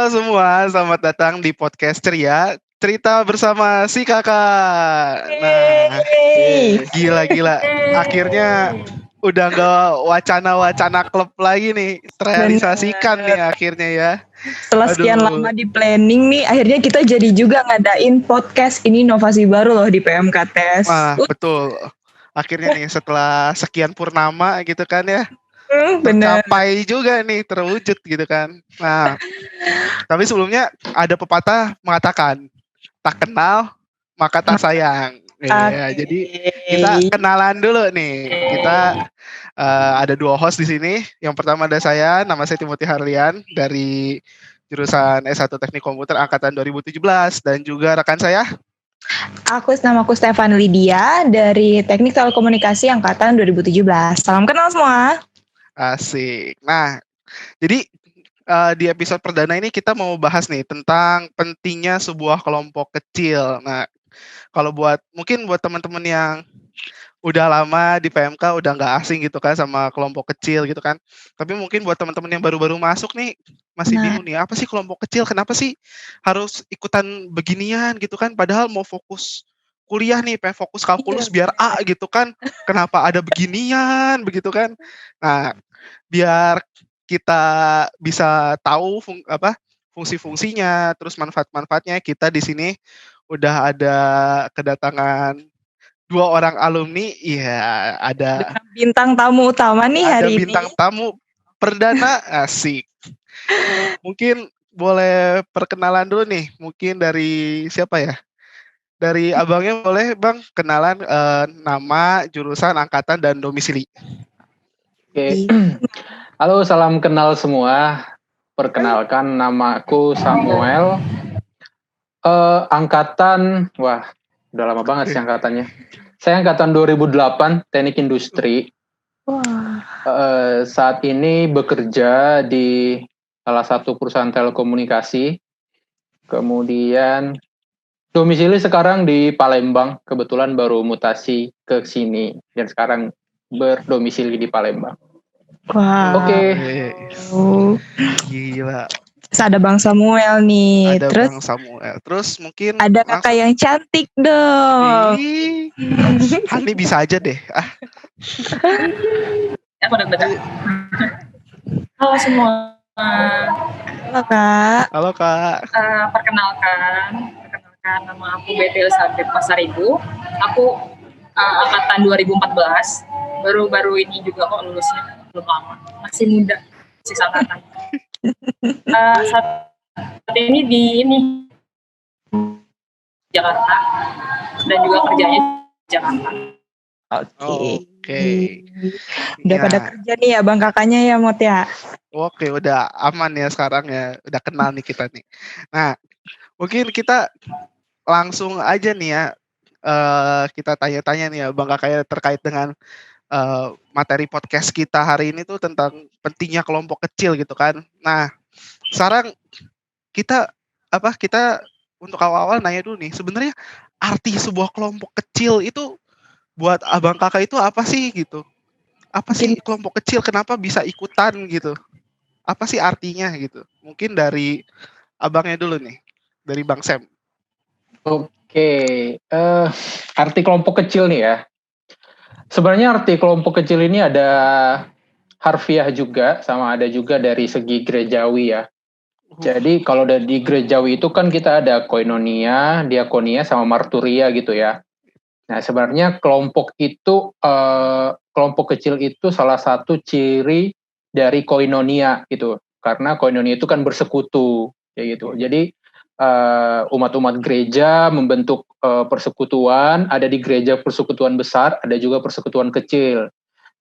Halo semua, selamat datang di podcast Ceria. Cerita bersama si kakak. Nah, gila-gila. Akhirnya udah nggak wacana-wacana klub lagi nih. Terrealisasikan nih Bener. akhirnya ya. Setelah sekian Aduh. lama di planning nih, akhirnya kita jadi juga ngadain podcast. Ini inovasi baru loh di PMK Tes. Betul. Akhirnya nih setelah sekian purnama gitu kan ya. Bener. Tercapai juga nih, terwujud gitu kan. Nah, tapi sebelumnya ada pepatah mengatakan tak kenal maka tak sayang. Iya, Oke. jadi kita kenalan dulu nih. Kita ada dua host di sini. Yang pertama ada saya, nama saya Timothy Harlian dari jurusan S1 Teknik Komputer angkatan 2017 dan juga rekan saya. Namaku Stefan Lydia dari Teknik Telekomunikasi angkatan 2017. Salam kenal semua. Asik. Nah, jadi di episode perdana ini kita mau bahas nih tentang pentingnya sebuah kelompok kecil. Nah, kalau mungkin buat teman-teman yang udah lama di PMK udah nggak asing gitu kan sama kelompok kecil gitu kan. Tapi mungkin buat teman-teman yang baru-baru masuk nih masih bingung nih apa sih kelompok kecil? Kenapa sih harus ikutan beginian gitu kan? Padahal mau fokus kuliah nih, pengen fokus kalkulus biar A gitu kan. Kenapa ada beginian begitu kan? Nah, biar kita bisa tahu fungsi-fungsinya, terus manfaat-manfaatnya, kita di sini udah ada kedatangan 2 orang alumni, iya ada Bintang tamu utama nih ada hari bintang ini. tamu perdana, asik. Mungkin boleh perkenalan dulu nih, mungkin dari siapa ya? Dari abangnya boleh Bang kenalan nama, jurusan, angkatan, dan domisili. Oke. Halo, salam kenal semua. Perkenalkan, namaku Samuel. Angkatan, wah, udah lama banget sih angkatannya. Saya angkatan 2008, Teknik Industri. Saat ini bekerja di salah satu perusahaan telekomunikasi. Kemudian domisili sekarang di Palembang. Kebetulan baru mutasi ke sini dan sekarang berdomisili di Palembang. Wow. Oke. Gila. Terus ada Bang Samuel nih. Ada Terus Bang Samuel. Terus mungkin ada kakak yang cantik dong. Hani bisa aja deh. Aku udah. Halo semua. Halo Kak. Halo Kak. Perkenalkan nama aku Betty Elizabeth Pasaribu. Aku angkatan 2014. Baru-baru ini juga kok lulusnya, belum lama. Masih muda, masih angkatan. Saat ini di Jakarta dan juga kerjanya di Jakarta. Oke. Udah pada kerja nih ya Bang kakaknya ya Mot ya. Oke, udah aman ya sekarang ya. Udah kenal nih kita nih. Nah, mungkin kita langsung aja nih ya. Kita tanya-tanya nih ya Bang kakaknya terkait dengan materi podcast kita hari ini tuh tentang pentingnya kelompok kecil gitu kan. Nah, sekarang kita untuk awal-awal nanya dulu nih, sebenarnya arti sebuah kelompok kecil itu buat abang kakak itu apa sih gitu? Apa sih kelompok kecil? Kenapa bisa ikutan gitu? Apa sih artinya gitu? Mungkin dari abangnya dulu nih, dari Bang Sam. Oke, arti kelompok kecil nih ya. Sebenarnya arti kelompok kecil ini ada harfiah juga, sama ada juga dari segi gerejawi ya. Jadi kalau di gerejawi itu kan kita ada koinonia, diakonia, sama marturia gitu ya. Nah sebenarnya kelompok kecil itu salah satu ciri dari koinonia gitu. Karena koinonia itu kan bersekutu, kayak gitu. Jadi umat-umat gereja membentuk persekutuan, ada di gereja persekutuan besar, ada juga persekutuan kecil.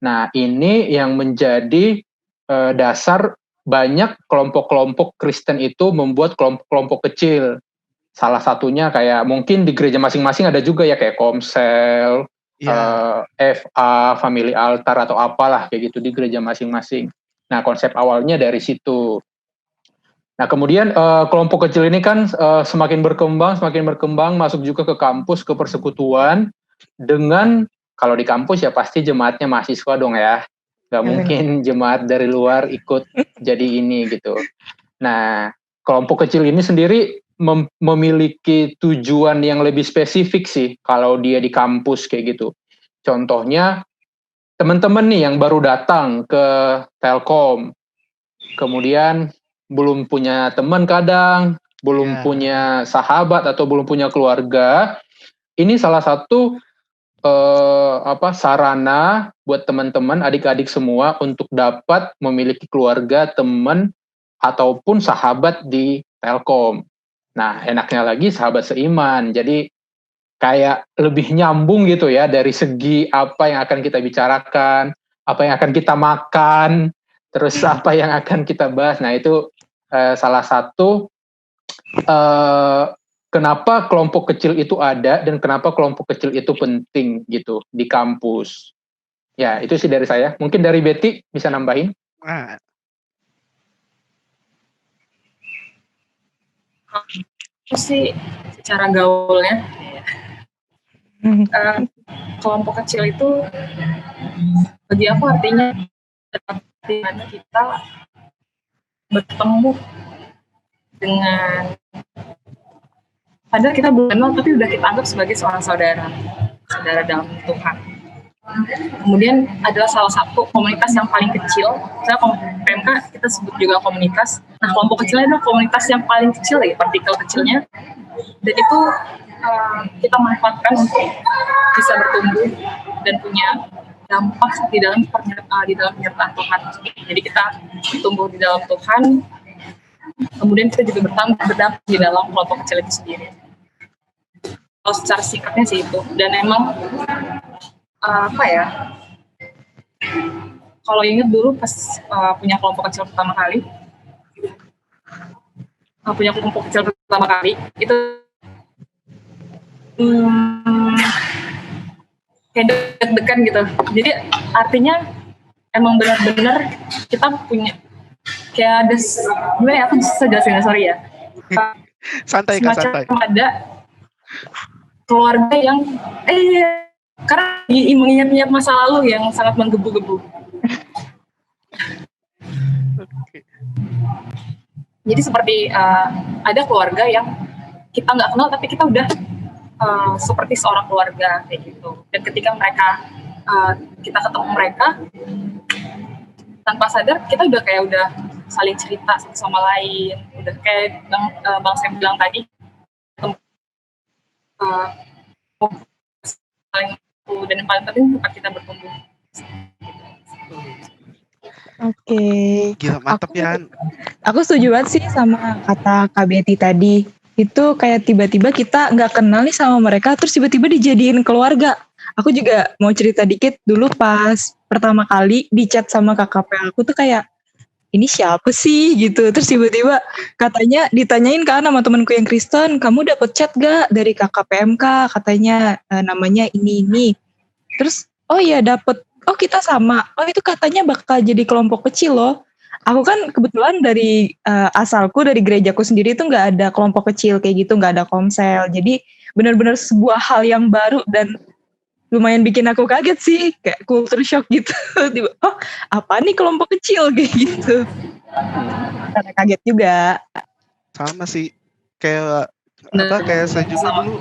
Nah ini yang menjadi dasar banyak kelompok-kelompok Kristen itu membuat kelompok-kelompok kecil. Salah satunya kayak mungkin di gereja masing-masing ada juga ya kayak Komsel, FA, Family Altar atau apalah kayak gitu di gereja masing-masing. Nah konsep awalnya dari situ. Nah kemudian kelompok kecil ini kan semakin berkembang masuk juga ke kampus, ke persekutuan dengan kalau di kampus ya pasti jemaatnya mahasiswa dong ya. Gak mungkin jemaat dari luar ikut jadi ini gitu. Nah, kelompok kecil ini sendiri memiliki tujuan yang lebih spesifik sih kalau dia di kampus kayak gitu. Contohnya teman-teman nih yang baru datang ke Telkom, kemudian belum punya teman kadang, belum punya sahabat atau belum punya keluarga. Ini salah satu sarana buat teman-teman adik-adik semua untuk dapat memiliki keluarga, teman ataupun sahabat di Telkom. Nah, enaknya lagi sahabat seiman. Jadi kayak lebih nyambung gitu ya dari segi apa yang akan kita bicarakan, apa yang akan kita makan, terus apa yang akan kita bahas. Nah, itu salah satu kenapa kelompok kecil itu ada dan kenapa kelompok kecil itu penting gitu di kampus. Ya, itu sih dari saya. Mungkin dari Betty bisa nambahin. Itu sih secara gaulnya kelompok kecil itu bagi aku artinya di mana kita bertemu dengan, padahal kita belum kenal tapi udah kita anggap sebagai seorang saudara dalam Tuhan. Kemudian adalah salah satu komunitas yang paling kecil. Saya PMK kita sebut juga komunitas. Nah, kelompok kecilnya adalah komunitas yang paling kecil ya, partikel kecilnya. Dan itu kita manfaatkan untuk bisa bertumbuh dan punya dampak di dalam penyertaan Tuhan. Jadi kita bertumbuh di dalam Tuhan. Kemudian kita juga berdampak di dalam kelompok kecil itu sendiri. Kalau secara sikapnya sih itu. Dan emang kalau ingat dulu pas punya kelompok kecil pertama kali, itu kayak deg-degan gitu. Jadi artinya emang benar-benar kita punya kayak ada, gimana ya, aku bisa jelasin, sorry ya. Santai Kak, santai. Ada keluarga yang karena mengingat-ingat masa lalu yang sangat menggebu-gebu. Jadi seperti ada keluarga yang kita nggak kenal tapi kita udah seperti seorang keluarga kayak gitu. Dan ketika kita ketemu mereka, tanpa sadar kita udah saling cerita satu sama lain. Udah kayak Bang Sam bilang tadi, dan yang paling penting tempat kita bertumbuh. Oke. Gila, mantap ya. Aku setuju banget sih sama kata Kak Betty tadi. Itu kayak tiba-tiba kita nggak kenal nih sama mereka, terus tiba-tiba dijadiin keluarga. Aku juga mau cerita dikit dulu pas pertama kali di chat sama KKP aku tuh kayak, ini siapa sih gitu. Terus tiba-tiba katanya ditanyain kan sama temanku yang Kristen, kamu dapet chat gak dari KKPMK, katanya namanya ini. Terus oh iya dapet, oh kita sama, oh itu katanya bakal jadi kelompok kecil loh. Aku kan kebetulan dari asalku dari gerejaku sendiri tuh nggak ada kelompok kecil kayak gitu, nggak ada komsel. Jadi benar-benar sebuah hal yang baru dan lumayan bikin aku kaget sih, kayak culture shock gitu. Tiba, oh apa nih kelompok kecil kayak gitu. Karena kaget juga. Sama sih, kayak saya juga dulu.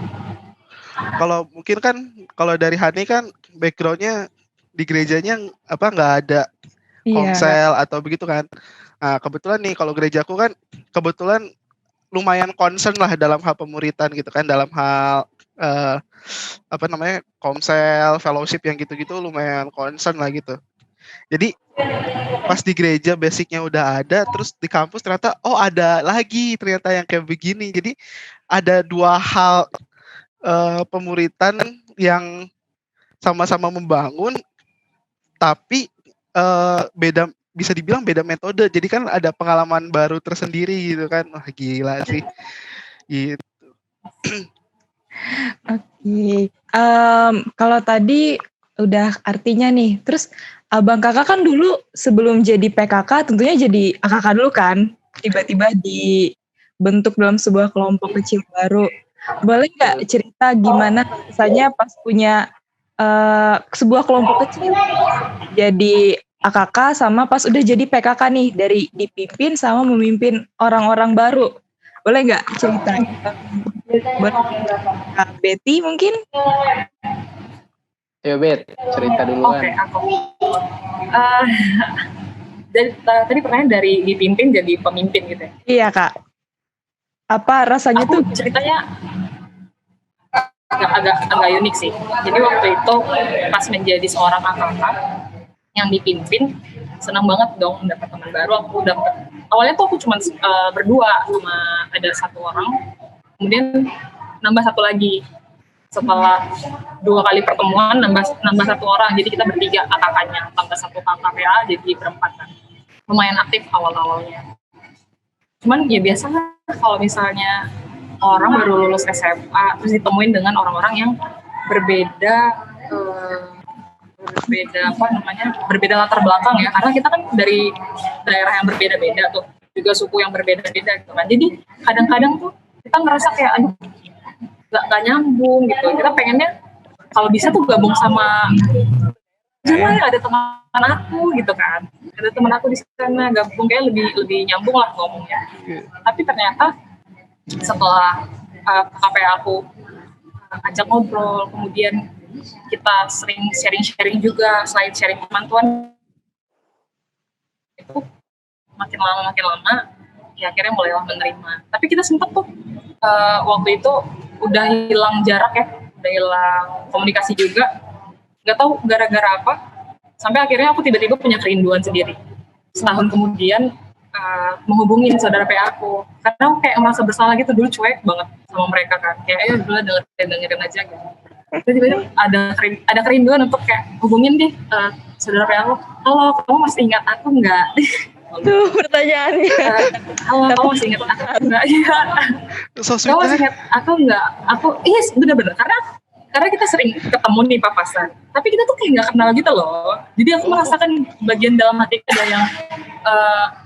Kalau mungkin kan kalau dari Hani kan backgroundnya di gerejanya nggak ada komsel atau begitu kan. Nah, kebetulan nih kalau gerejaku kan kebetulan lumayan concern lah dalam hal pemuritan gitu kan, dalam hal komsel, fellowship yang gitu-gitu lumayan concern lah gitu. Jadi pas di gereja basicnya udah ada, terus di kampus ternyata ada lagi ternyata yang kayak begini. Jadi ada dua hal pemuritan yang sama-sama membangun, tapi beda, bisa dibilang beda metode. Jadi kan ada pengalaman baru tersendiri gitu kan. Wah gila sih. Gitu. Oke. Kalau tadi udah artinya nih, terus Abang Kakak kan dulu sebelum jadi PKK tentunya jadi AKK dulu kan, tiba-tiba dibentuk dalam sebuah kelompok kecil baru. Boleh nggak cerita gimana rasanya pas punya sebuah kelompok kecil, jadi AKK sama pas udah jadi PKK nih, dari dipimpin sama memimpin orang-orang baru. Boleh nggak cerita? Boleh. Kak Betty mungkin? Ya Bet, cerita Oke, duluan. aku. Eh, tadi pertanyaan dari dipimpin jadi pemimpin gitu ya. Iya Kak. Apa rasanya Aku tuh? ceritanya agak unik sih. Jadi waktu itu pas menjadi seorang AKK yang dipimpin, senang banget dong dapat teman baru. Aku dapat awalnya tuh aku cuma berdua sama ada satu orang, kemudian nambah satu lagi setelah 2 kali pertemuan nambah satu orang, jadi kita bertiga AKK-nya tambah satu KKPA jadi berempat kan. Lumayan aktif awal-awalnya. Cuman ya biasa kalau misalnya orang baru lulus SMA terus ditemuin dengan orang-orang yang berbeda berbeda latar belakang ya, karena kita kan dari daerah yang berbeda-beda tuh, juga suku yang berbeda-beda gitu kan. Jadi kadang-kadang tuh kita ngerasa kayak aduh gak nyambung gitu. Kita pengennya kalau bisa tuh gabung sama jangan ada teman aku gitu kan, ada teman aku di sana gabung kayak lebih nyambung lah ngomongnya. Tapi ternyata setelah KKP aku ajak ngobrol, kemudian kita sering sharing juga, selain sharing kemampuan itu makin lama ya akhirnya mulailah menerima. Tapi kita sempat tuh waktu itu udah hilang jarak ya, udah hilang komunikasi juga, nggak tahu gara-gara apa sampai akhirnya aku tiba-tiba punya kerinduan sendiri. Setahun kemudian menghubungin saudara PA aku karena aku kayak merasa bersalah gitu, dulu cuek banget sama mereka kan, kayak dulu dengerin aja gitu. Tiba-tiba ada kerinduan untuk kayak hubungin deh saudara PA aku, halo kamu masih ingat aku nggak? Tuh pertanyaannya. Halo kamu masih ingat aku nggak? Iya. So sweet. Kamu masih ingat aku nggak? Aku yes bener-bener karena kita sering ketemu nih papasan, tapi kita tuh kayak nggak kenal gitu loh. Jadi aku merasakan bagian dalam hati ada yang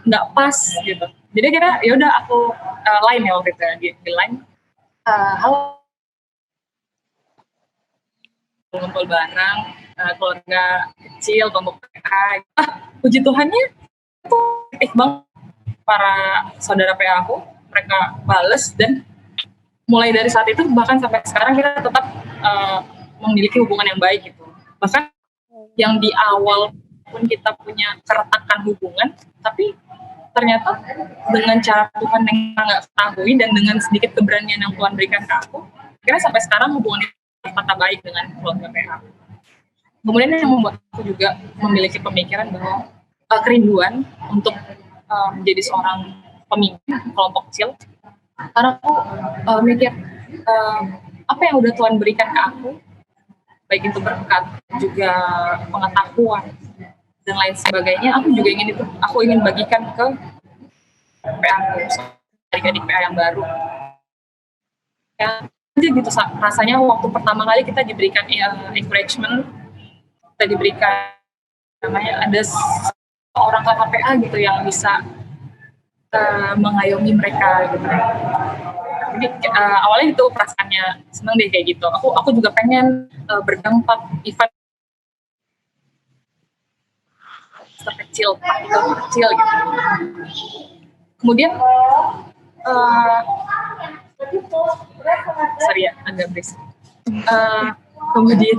nggak pas gitu. Jadi akhirnya ya udah aku line ya waktu itu di line. Halo, ngumpul bareng keluarga kecil, kelompok PA. Puji Tuhannya itu aktif banget para saudara PA aku, mereka bales, dan mulai dari saat itu bahkan sampai sekarang kita tetap memiliki hubungan yang baik gitu. Bahkan yang di awal pun kita punya keretakan hubungan, tapi ternyata dengan cara Tuhan yang nggak ketahui dan dengan sedikit keberanian yang Tuhan berikan ke aku, akhirnya sampai sekarang hubungan tetap baik dengan keluarga PA. Kemudian yang membuat aku juga memiliki pemikiran bahwa kerinduan untuk menjadi seorang pemimpin kelompok kecil, karena aku mikir apa yang udah Tuhan berikan ke aku, baik itu berkat juga pengetahuan dan lain sebagainya, aku ingin bagikan ke PA aku, adik-adik PA yang baru. Ya, gitu rasanya waktu pertama kali kita diberikan encouragement, kita diberikan namanya ada orang KKPA gitu yang bisa mengayomi mereka gitu. Jadi awalnya itu perasaannya seneng deh kayak gitu. Aku juga pengen berdampak event kecil gitu. Kemudian sorry ya agak berisik. Kemudian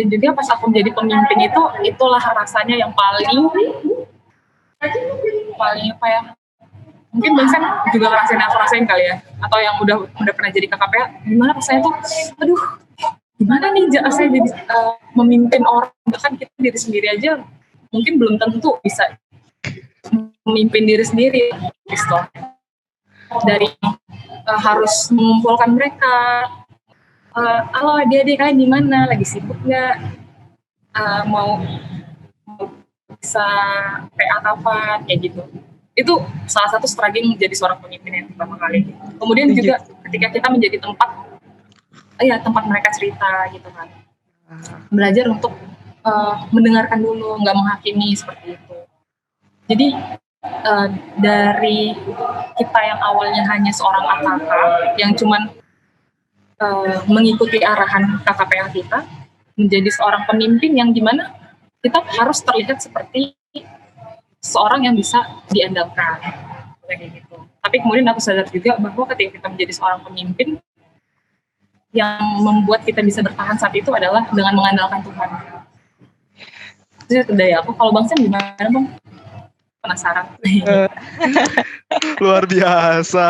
juga pas aku menjadi pemimpin itulah rasanya yang paling apa ya, mungkin Bang juga ngerasain aku rasain kali ya, atau yang udah pernah jadi KKPA, gimana rasanya tuh, aduh gimana nih rasanya jadi memimpin orang, bahkan kita diri sendiri aja mungkin belum tentu bisa memimpin diri sendiri gitu. Dari harus mengumpulkan mereka, halo adik-adik kalian gimana, lagi sibuk nggak, mau bisa PA kapan, kayak gitu. Itu salah satu strategi menjadi seorang pemimpin yang pertama kali. Kemudian juga ketika kita menjadi tempat mereka cerita gitu kan, belajar untuk mendengarkan dulu, nggak menghakimi seperti itu. Jadi dari kita yang awalnya hanya seorang AKK yang cuman mengikuti arahan KKPA kita, menjadi seorang pemimpin yang dimana kita harus terlihat seperti seorang yang bisa diandalkan kayak gitu. Tapi kemudian aku sadar juga bahwa ketika kita menjadi seorang pemimpin, yang membuat kita bisa bertahan saat itu adalah dengan mengandalkan Tuhan. Itu dari aku. Kalau Bang Sam gimana Bang? Penasaran. Luar biasa.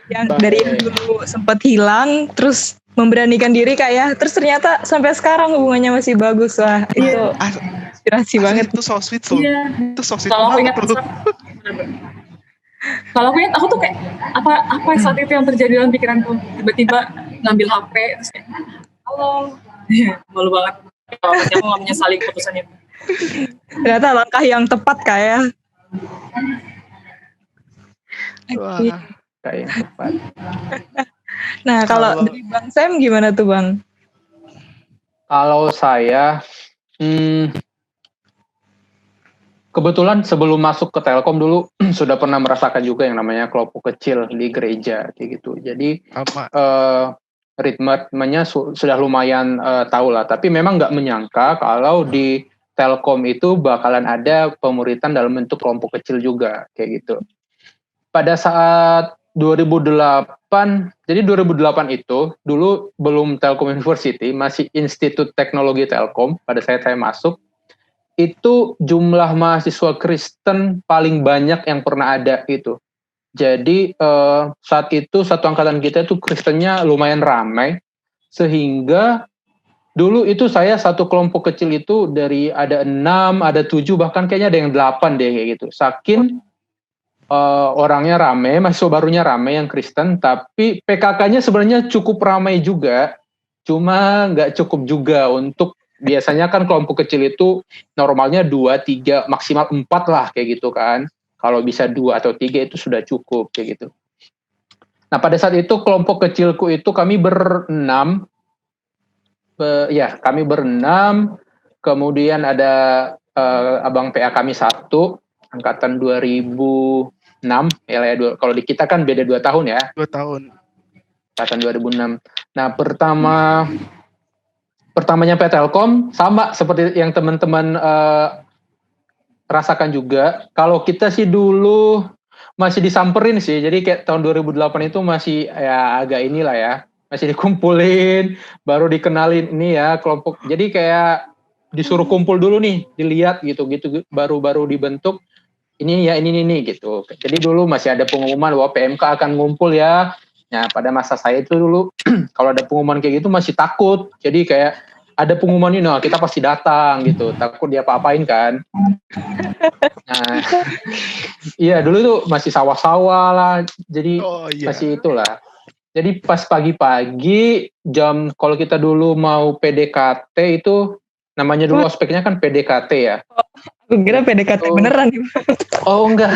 Yang dari yang dulu sempat hilang, terus memberanikan diri Kak ya, terus ternyata sampai sekarang hubungannya masih bagus. Wah, itu inspirasi banget. Itu so sweet loh. Iya. Itu so sweet Kalau aku banget ingat, loh. kalau aku ingat, aku tuh kayak apa saat itu yang terjadi dalam pikiranku, tiba-tiba ngambil HP terus kayak halo, malu banget. Kalau aku nggak menyesali keputusan itu. Ternyata langkah yang tepat Kak ya. Wah. Kayak yang tepat. Nah, kalau dari Bang Sam gimana tuh Bang? Kalau saya, kebetulan sebelum masuk ke Telkom dulu sudah pernah merasakan juga yang namanya kelompok kecil di gereja kayak gitu. Jadi ritmenya sudah lumayan tahu lah. Tapi memang nggak menyangka kalau di Telkom itu bakalan ada pemuritan dalam bentuk kelompok kecil juga kayak gitu. Pada saat 2008, jadi 2008 itu dulu belum Telkom University, masih Institut Teknologi Telkom. Pada saat saya masuk, itu jumlah mahasiswa Kristen paling banyak yang pernah ada itu. Jadi saat itu satu angkatan kita itu Kristennya lumayan ramai, sehingga dulu itu saya satu kelompok kecil itu dari ada 6, ada 7, bahkan kayaknya ada yang 8 deh kayak gitu. Saking orangnya rame, mahasiswa barunya rame yang Kristen, tapi PKK-nya sebenarnya cukup ramai juga, cuma nggak cukup juga untuk, biasanya kan kelompok kecil itu normalnya 2, 3, maksimal 4 lah kayak gitu kan. Kalau bisa 2 atau 3 itu sudah cukup kayak gitu. Nah pada saat itu kelompok kecilku itu kami berenam, kami berenam, kemudian ada abang PA kami 1, angkatan 2006, kalau di kita kan beda 2 tahun ya. 2 tahun. Angkatan 2006. Nah pertamanya PA Telkom, sama seperti yang teman-teman rasakan juga. Kalau kita sih dulu masih disamperin sih, jadi kayak tahun 2008 itu masih ya agak inilah ya, masih dikumpulin, baru dikenalin ini ya kelompok. Jadi kayak disuruh kumpul dulu nih, dilihat gitu, baru dibentuk ini ya ini gitu. Jadi dulu masih ada pengumuman bahwa PMK akan ngumpul ya. Nah pada masa saya itu dulu kalau ada pengumuman kayak gitu masih takut. Jadi kayak ada pengumuman ini, nah kita pasti datang gitu, takut dia apa-apain kan. Nah, iya dulu tuh masih sawah-sawah lah, jadi masih itulah. Jadi pas pagi-pagi kalau kita dulu mau PDKT itu namanya dulu ospeknya kan PDKT ya. Aku kira PDKT beneran. Oh enggak.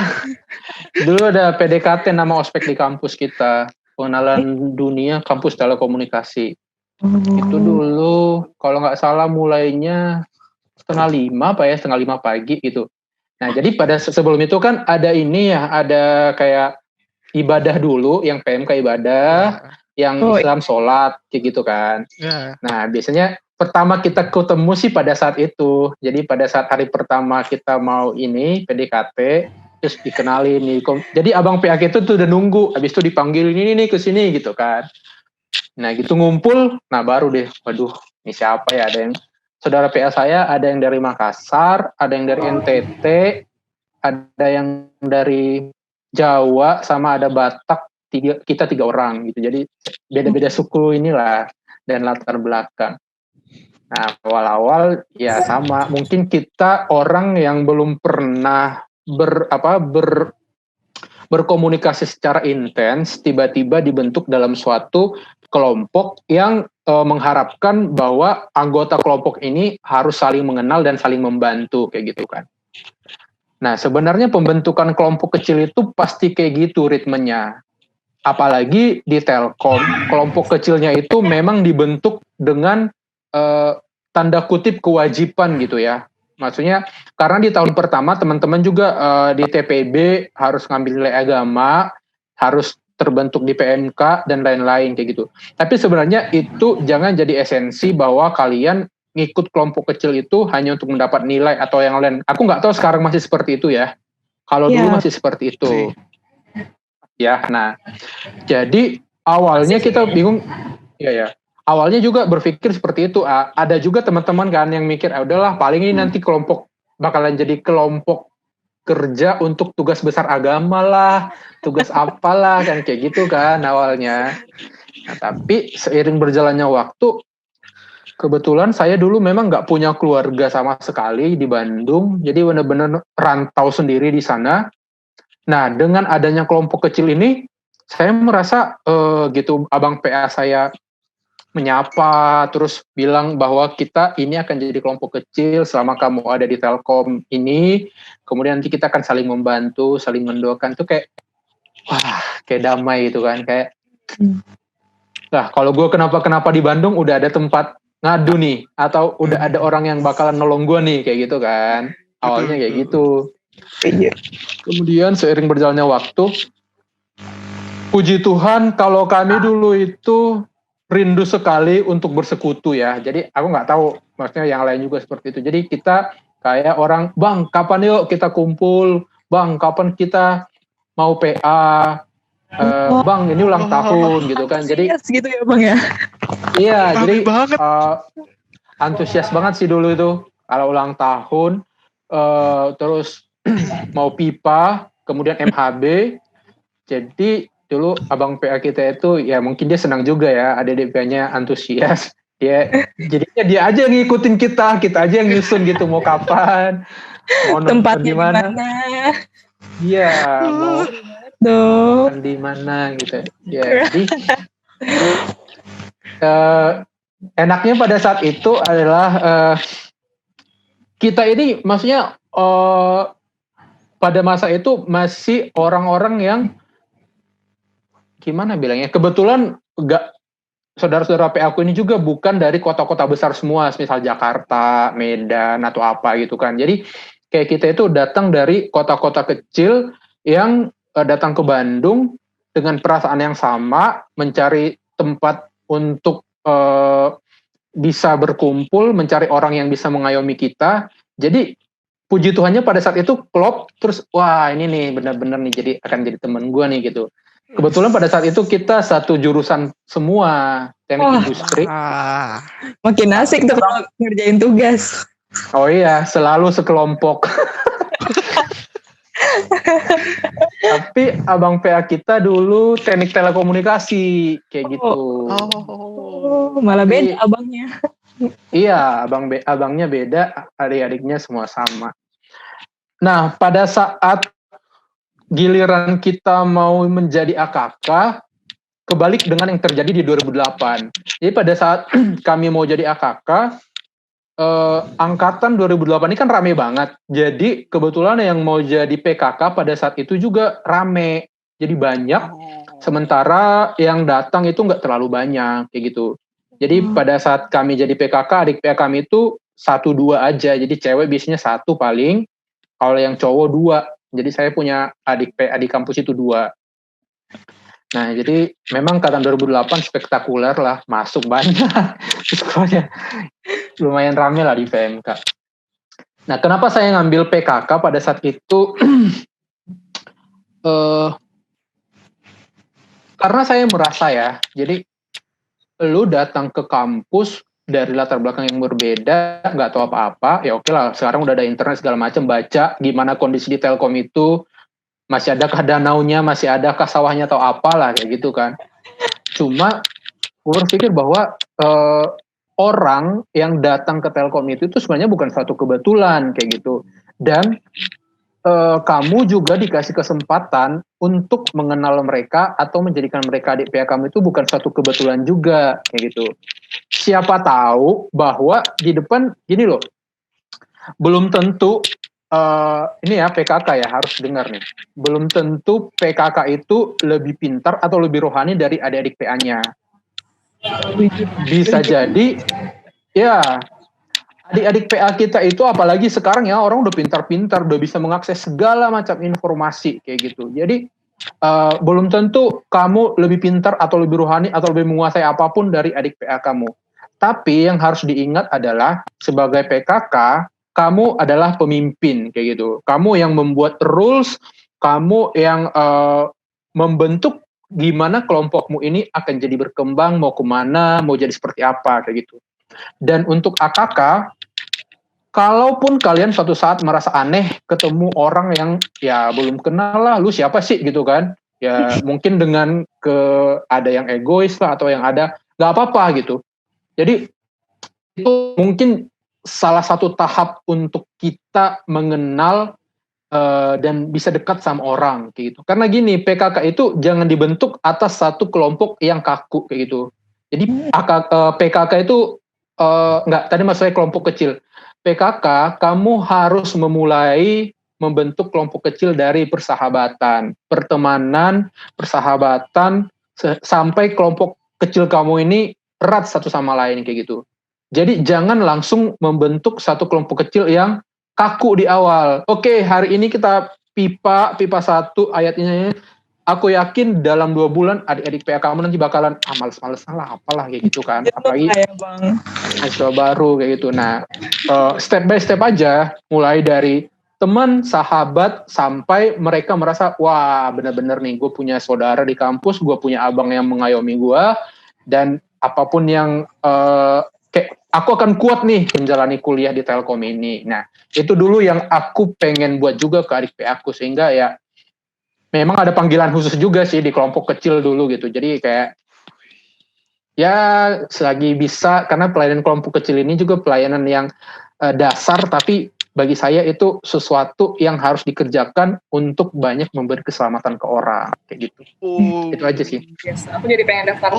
Dulu ada PDKT nama ospek di kampus kita, pengenalan dunia kampus telekomunikasi. Itu dulu kalau nggak salah mulainya 4:30 pagi gitu. Nah jadi pada sebelum itu kan ada ini ya, ada kayak ibadah dulu, yang PMK ibadah, yang Islam sholat kayak gitu kan. Nah biasanya pertama kita ketemu sih pada saat itu. Jadi pada saat hari pertama kita mau ini PDKT, terus dikenalin nih. Jadi abang PA itu tuh udah nunggu, habis itu dipanggil ini ke sini gitu kan. Nah gitu ngumpul, nah baru deh, waduh ini siapa ya, ada yang saudara PA saya, ada yang dari Makassar, ada yang dari NTT, ada yang dari Jawa, sama ada Batak, kita 3 orang gitu. Jadi beda-beda suku inilah dan latar belakang. Nah awal-awal ya sama, mungkin kita orang yang belum pernah berkomunikasi secara intens, tiba-tiba dibentuk dalam suatu kelompok yang mengharapkan bahwa anggota kelompok ini harus saling mengenal dan saling membantu kayak gitu kan. Nah sebenarnya pembentukan kelompok kecil itu pasti kayak gitu ritmenya. Apalagi di Telkom, kelompok kecilnya itu memang dibentuk dengan tanda kutip kewajiban gitu ya. Maksudnya karena di tahun pertama teman-teman juga di TPB harus ngambil nilai agama, harus terbentuk di PMK dan lain-lain kayak gitu. Tapi sebenarnya itu jangan jadi esensi bahwa kalian ngikut kelompok kecil itu hanya untuk mendapat nilai atau yang lain. Aku nggak tahu sekarang masih seperti itu ya. Kalau dulu masih seperti itu. Ya, nah. Jadi awalnya kita bingung. Ya. Awalnya juga berpikir seperti itu. Ada juga teman-teman kan yang mikir, udahlah paling ini nanti kelompok bakalan jadi kelompok kerja untuk tugas besar agama lah, tugas apalah kan kayak gitu kan awalnya. Nah, tapi seiring berjalannya waktu, kebetulan saya dulu memang nggak punya keluarga sama sekali di Bandung, jadi benar-benar rantau sendiri di sana. Nah, dengan adanya kelompok kecil ini, saya merasa gitu, abang PA saya menyapa, terus bilang bahwa kita ini akan jadi kelompok kecil selama kamu ada di Telkom ini, kemudian nanti kita akan saling membantu, saling mendoakan, itu kayak, wah, kayak damai itu kan, kayak, nah kalau gue kenapa di Bandung udah ada tempat ngadu nih, atau udah ada orang yang bakalan nolong gue nih, kayak gitu kan, awalnya kayak gitu. Kemudian seiring berjalannya waktu, puji Tuhan kalau kami dulu itu rindu sekali untuk bersekutu ya. Jadi aku nggak tahu, maksudnya yang lain juga seperti itu. Jadi kita kayak orang, bang, kapan yuk kita kumpul? Bang, kapan kita mau PA? Bang, ini ulang tahun gitu kan. Jadi gitu ya bang ya. Iya, jadi antusias banget sih dulu itu kalau ulang tahun. Terus mau pipa, kemudian MHB. Jadi dulu abang PA kita itu ya mungkin dia senang juga ya, adik-adik PA-nya antusias. Jadinya dia aja ngikutin kita aja yang nyusun gitu mau kapan, mau tempatnya di mana. Iya, mau di mana gitu. Ya, jadi enaknya pada saat itu adalah kita ini maksudnya pada masa itu masih orang-orang yang gimana bilangnya, kebetulan saudara-saudara PA aku ini juga bukan dari kota-kota besar semua, misal Jakarta, Medan, atau apa gitu kan. Jadi kayak kita itu datang dari kota-kota kecil yang datang ke Bandung dengan perasaan yang sama, mencari tempat untuk bisa berkumpul, mencari orang yang bisa mengayomi kita. Jadi puji Tuhannya pada saat itu klop, terus wah ini nih benar-benar nih jadi akan jadi teman gue nih gitu. Kebetulan pada saat itu kita satu jurusan semua, teknik industri. Makin asik tuh kalau ngerjain tugas. Oh iya, selalu sekelompok. Tapi abang PA kita dulu teknik telekomunikasi, kayak gitu. Malah beda abangnya. Iya, abangnya beda, adik-adiknya semua sama. Nah, pada saat giliran kita mau menjadi AKK, kebalik dengan yang terjadi di 2008. Jadi pada saat kami mau jadi AKK, angkatan 2008 ini kan rame banget. Jadi kebetulan yang mau jadi PKK pada saat itu juga rame. Jadi banyak, sementara yang datang itu nggak terlalu banyak, kayak gitu. Jadi pada saat kami jadi PKK, adik PK kami itu 1-2 aja. Jadi cewek biasanya 1 paling, kalau yang cowok 2. Jadi saya punya adik PA di kampus itu 2. Nah, jadi memang angkatan 2008 spektakuler lah, masuk banyak. Sekolahnya lumayan rame lah di PMK. Nah, kenapa saya ngambil PKK pada saat itu? Karena saya merasa ya, jadi lu datang ke kampus dari latar belakang yang berbeda, nggak tahu apa-apa, ya oke lah, sekarang udah ada internet segala macam, baca gimana kondisi di Telkom itu, masih adakah danaunya, masih adakah sawahnya atau apalah, kayak gitu kan. Cuma, gue berpikir bahwa orang yang datang ke Telkom itu sebenarnya bukan suatu kebetulan, kayak gitu. Dan kamu juga dikasih kesempatan untuk mengenal mereka atau menjadikan mereka adik PA kamu itu bukan suatu kebetulan juga, kayak gitu. Siapa tahu bahwa di depan gini loh, belum tentu ini ya PKK ya harus dengar nih, belum tentu PKK itu lebih pintar atau lebih rohani dari adik-adik PA-nya. Bisa jadi ya. Adik-adik PA kita itu apalagi sekarang ya orang udah pintar-pintar, udah bisa mengakses segala macam informasi kayak gitu. Jadi belum tentu kamu lebih pintar atau lebih rohani atau lebih menguasai apapun dari adik PA kamu. Tapi yang harus diingat adalah sebagai PKK, kamu adalah pemimpin kayak gitu. Kamu yang membuat rules, kamu yang membentuk gimana kelompokmu ini akan jadi berkembang, mau kemana, mau jadi seperti apa kayak gitu. Dan untuk AKK, kalaupun kalian suatu saat merasa aneh ketemu orang yang ya belum kenal lah, lu siapa sih gitu kan? Ya mungkin dengan ada yang egois lah atau yang ada nggak apa-apa gitu. Jadi itu mungkin salah satu tahap untuk kita mengenal dan bisa dekat sama orang kayak gitu. Karena gini, PKK itu jangan dibentuk atas satu kelompok yang kaku kayak gitu. Jadi PKK itu enggak, tadi maksudnya kelompok kecil. PKK kamu harus memulai membentuk kelompok kecil dari persahabatan, pertemanan, persahabatan sampai kelompok kecil kamu ini erat satu sama lain kayak gitu. Jadi jangan langsung membentuk satu kelompok kecil yang kaku di awal. Oke, hari ini kita pipa 1 ayat ini. Aku yakin dalam 2 bulan adik-adik PA kamu nanti bakalan males-malesan lah, apalah kayak gitu kan. Apalagi mahasiswa baru kayak gitu. Nah, step by step aja, mulai dari teman, sahabat, sampai mereka merasa, wah bener-bener nih gue punya saudara di kampus, gue punya abang yang mengayomi gue, dan apapun yang kayak aku akan kuat nih menjalani kuliah di Telkom ini. Nah, itu dulu yang aku pengen buat juga ke adik PA aku, sehingga ya memang ada panggilan khusus juga sih di kelompok kecil dulu gitu. Jadi kayak ya selagi bisa, karena pelayanan kelompok kecil ini juga pelayanan yang dasar, tapi bagi saya itu sesuatu yang harus dikerjakan untuk banyak memberi keselamatan ke orang kayak gitu. Itu aja sih. Yes, aku jadi pengen daftar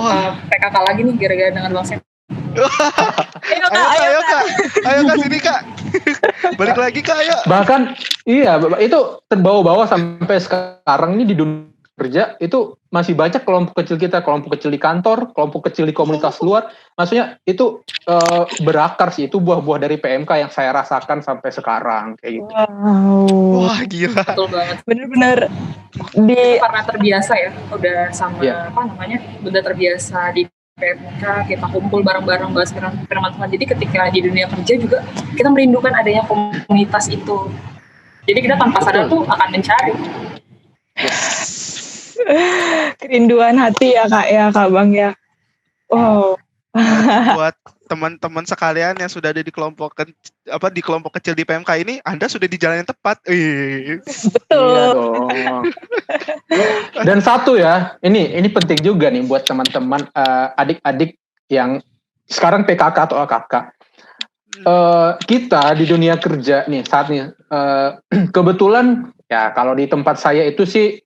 PKK lagi nih gara-gara dengan Bang Sep. Ayo kak sini kak. Balik lagi kak, ayo. Bahkan iya, itu terbawa-bawa sampai sekarang ini di dunia kerja itu masih banyak kelompok kecil kita, kelompok kecil di kantor, kelompok kecil di komunitas luar. Maksudnya itu berakar sih, itu buah-buah dari PMK yang saya rasakan sampai sekarang kayak gitu. Wow. Wah gila. Betul banget. Bener-bener Karena terbiasa ya, udah sama udah terbiasa di PMK, kita kumpul bareng-bareng bahas firman Tuhan. Jadi ketika di dunia kerja juga kita merindukan adanya komunitas itu. Jadi kita tanpa sadar tuh akan mencari. Kerinduan hati ya Kak Bang ya. Oh. Buat teman-teman sekalian yang sudah ada di kelompok kecil di PMK ini, Anda sudah di jalan yang tepat. Betul. Iya dong. Dan satu ya, ini penting juga nih buat teman-teman adik-adik yang sekarang PKK atau AKK. Kita di dunia kerja nih saat ini kebetulan ya kalau di tempat saya itu sih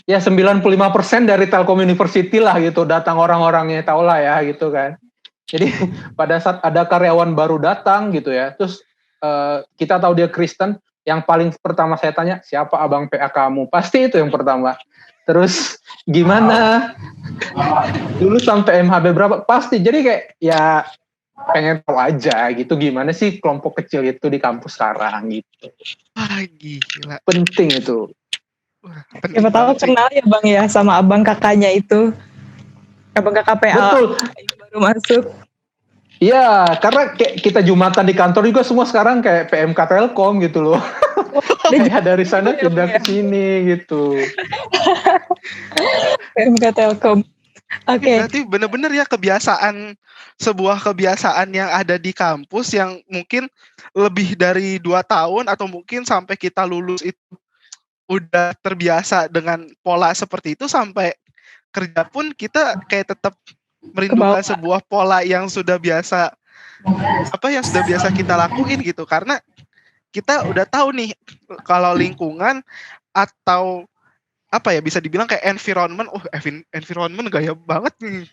ya 95% dari Telkom University lah gitu, datang orang-orangnya, tau lah ya gitu kan. Jadi pada saat ada karyawan baru datang gitu ya, terus kita tahu dia Kristen, yang paling pertama saya tanya, siapa abang PA kamu? Pasti itu yang pertama. Terus gimana? Dulu sampai MHB berapa? Pasti. Jadi kayak ya pengen tahu aja gitu, gimana sih kelompok kecil itu di kampus sekarang gitu. Gila. Penting itu. Siapa tahu kenal ya Bang ya sama abang kakaknya itu. Abang kakak PA. Betul. Baru masuk. Iya, karena kayak kita Jumatan di kantor juga semua sekarang kayak PMK Telkom gitu loh. Kayak dari sana pindah ke sini gitu. PMK Telkom. Oke. Berarti benar-benar ya sebuah kebiasaan yang ada di kampus yang mungkin lebih dari 2 tahun atau mungkin sampai kita lulus itu udah terbiasa dengan pola seperti itu, sampai kerja pun kita kayak tetap merindukan sebuah pola yang sudah biasa kita lakuin gitu, karena kita udah tahu nih kalau lingkungan atau bisa dibilang kayak environment gaya banget nih.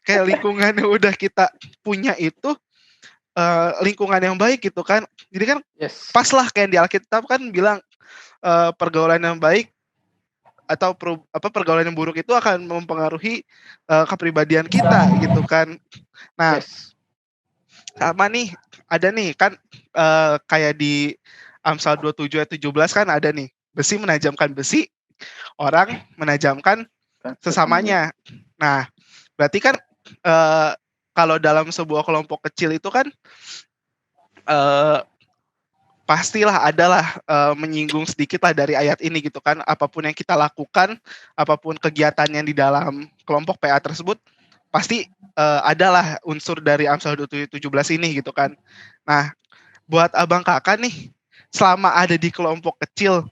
Kayak lingkungan yang udah kita punya itu lingkungan yang baik gitu kan. Jadi kan pas lah kayak di Alkitab kan bilang pergaulan yang baik atau pergaulan yang buruk itu akan mempengaruhi kepribadian kita gitu kan. Nah, sama nih ada nih kan kayak di Amsal 27 ayat 17 kan ada nih, besi menajamkan besi, orang menajamkan sesamanya. Nah, berarti kan kalau dalam sebuah kelompok kecil itu kan eh, pastilah adalah menyinggung sedikit lah dari ayat ini gitu kan. Apapun yang kita lakukan, apapun kegiatan yang di dalam kelompok PA tersebut, pasti adalah unsur dari Amsal 17 ini gitu kan. Nah, buat abang kakak nih, selama ada di kelompok kecil,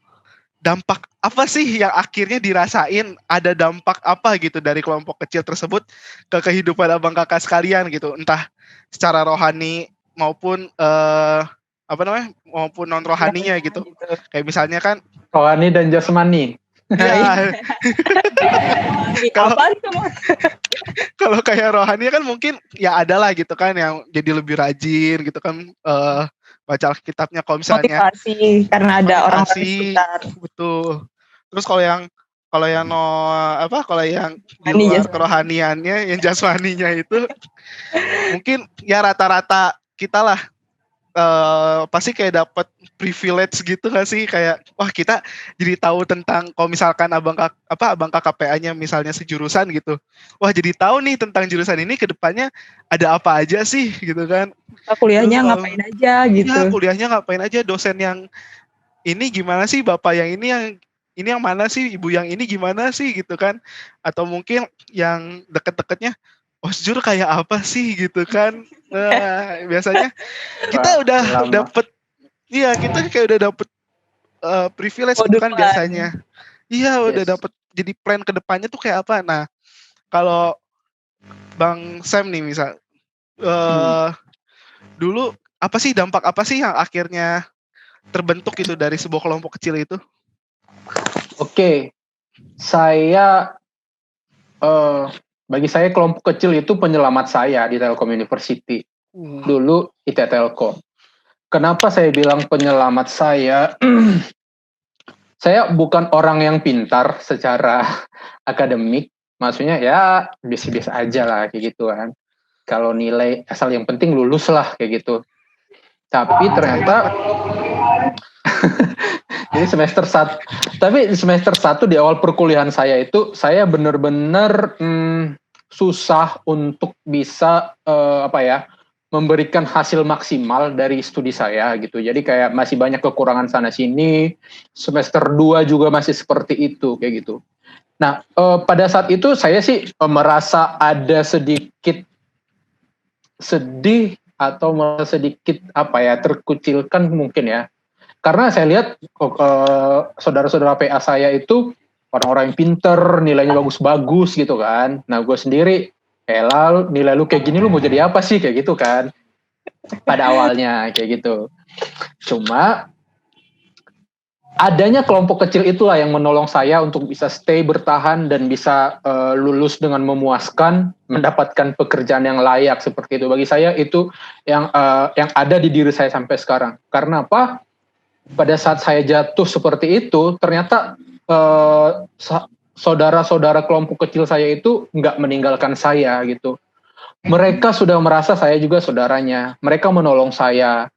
dampak apa sih yang akhirnya dirasain? Ada dampak apa gitu dari kelompok kecil tersebut ke kehidupan abang kakak sekalian gitu? Entah secara rohani maupun apa namanya, maupun non rohaninya gitu. Kayak misalnya kan, Rohani dan jasmani. ya kalau Apa itu Mas? kalau kayak rohani kan mungkin ya ada lah gitu kan yang jadi lebih rajin gitu kan, baca Alkitabnya. Kalau misalnya Motivasi karena ada orang-orang di motivasi, sekitar. betul. Terus kalau yang kalau yang di Jasmani, luar jasmani. kerohaniannya, yang jasmaninya itu mungkin ya rata-rata kita lah pasti kayak dapat privilege gitu nggak sih, kayak wah kita jadi tahu tentang, kalau misalkan abang kakak PA-nya misalnya sejurusan gitu, wah jadi tahu nih tentang jurusan ini ke depannya ada apa aja sih gitu kan. Kita Terus kuliahnya kalau ngapain aja ya gitu. kuliahnya ngapain aja, dosen yang ini gimana sih, bapak yang ini yang mana sih, ibu yang ini gimana sih gitu kan. Atau mungkin yang deket-deketnya, osjur kayak apa sih gitu kan. Nah, biasanya kita Wah, udah lama. dapet, iya kita kayak udah dapet privilege gitu kan Duluan. biasanya. Iya udah Yes. dapet, jadi plan ke depannya tuh kayak apa. Nah, kalau Bang Sam nih misal, eh dulu apa sih, dampak apa sih yang akhirnya terbentuk itu dari sebuah kelompok kecil itu? Oke, saya bagi saya kelompok kecil itu penyelamat saya di Telkom University. Dulu IT Telkom. Kenapa saya bilang penyelamat saya? Saya bukan orang yang pintar secara akademik, maksudnya ya biasa-biasa aja lah kayak gitu kan. Kalau nilai asal yang penting lulus lah kayak gitu. Tapi ternyata jadi semester 1 di awal perkuliahan saya itu saya benar-benar susah untuk bisa memberikan hasil maksimal dari studi saya gitu. Jadi kayak masih banyak kekurangan sana sini. Semester 2 juga masih seperti itu kayak gitu. Nah, pada saat itu saya sih merasa ada sedikit sedih atau merasa sedikit terkucilkan mungkin ya. Karena saya lihat saudara-saudara PA saya itu orang-orang yang pinter, nilainya bagus-bagus gitu kan. Nah, gue sendiri nilai lu kayak gini, lu mau jadi apa sih kayak gitu kan, pada awalnya kayak gitu. Cuma adanya kelompok kecil itulah yang menolong saya untuk bisa stay bertahan dan bisa lulus dengan memuaskan, mendapatkan pekerjaan yang layak seperti itu. Bagi saya itu yang ada di diri saya sampai sekarang. Karena apa? Pada saat saya jatuh seperti itu, ternyata saudara-saudara kelompok kecil saya itu nggak meninggalkan saya gitu. Mereka sudah merasa saya juga saudaranya. Mereka menolong saya.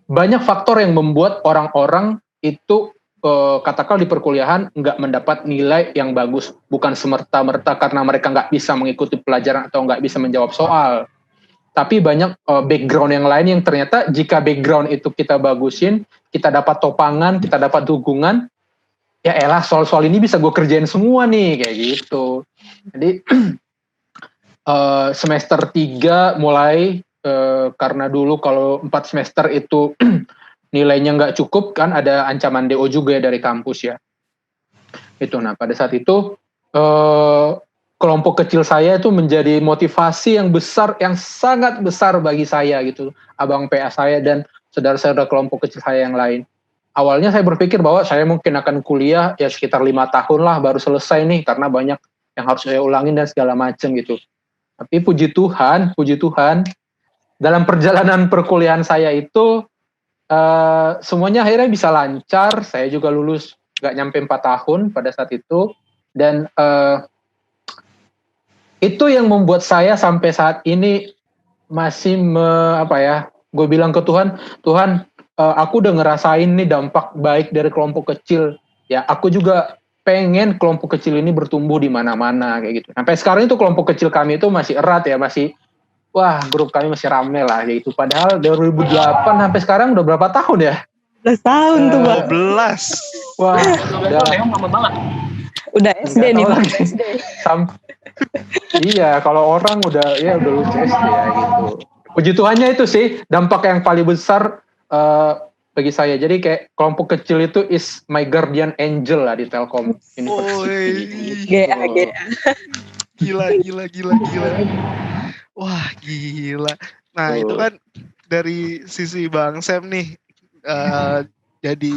Banyak faktor yang membuat orang-orang itu katakan di perkuliahan nggak mendapat nilai yang bagus. Bukan semerta-merta karena mereka nggak bisa mengikuti pelajaran atau nggak bisa menjawab soal. Tapi banyak background yang lain yang ternyata jika background itu kita bagusin, kita dapat topangan, kita dapat dukungan, ya elah soal-soal ini bisa gue kerjain semua nih, kayak gitu. Jadi semester 3 mulai, karena dulu kalau 4 semester itu nilainya nggak cukup kan, ada ancaman DO juga ya dari kampus ya. Itu, nah pada saat itu kelompok kecil saya itu menjadi motivasi yang besar, yang sangat besar bagi saya gitu, abang PA saya dan saudara-saudara kelompok kecil saya yang lain. Awalnya saya berpikir bahwa saya mungkin akan kuliah ya sekitar 5 tahun lah baru selesai nih, karena banyak yang harus saya ulangin dan segala macam gitu. Tapi puji Tuhan, dalam perjalanan perkuliahan saya itu semuanya akhirnya bisa lancar. Saya juga lulus gak nyampe 4 tahun pada saat itu. Dan itu yang membuat saya sampai saat ini masih gue bilang ke Tuhan, aku udah ngerasain nih dampak baik dari kelompok kecil. Ya, aku juga pengen kelompok kecil ini bertumbuh di mana-mana kayak gitu. Sampai sekarang itu kelompok kecil kami itu masih erat ya, masih wah grup kami masih rame lah gitu. Padahal 2008 sampai sekarang udah berapa tahun ya? 12 tahun tuh Bang. 12. Wah, Udah memang lama banget. Udah SD Nggak nih tahu Bang. lagi. SD. Iya, kalau orang udah lulus SD ya gitu. Puji Tuhannya itu sih dampak yang paling besar bagi saya. Jadi kayak kelompok kecil itu is my guardian angel lah di Telkom University. GA. Gila. Wah, gila. Nah, itu kan dari sisi Bang Sam nih jadi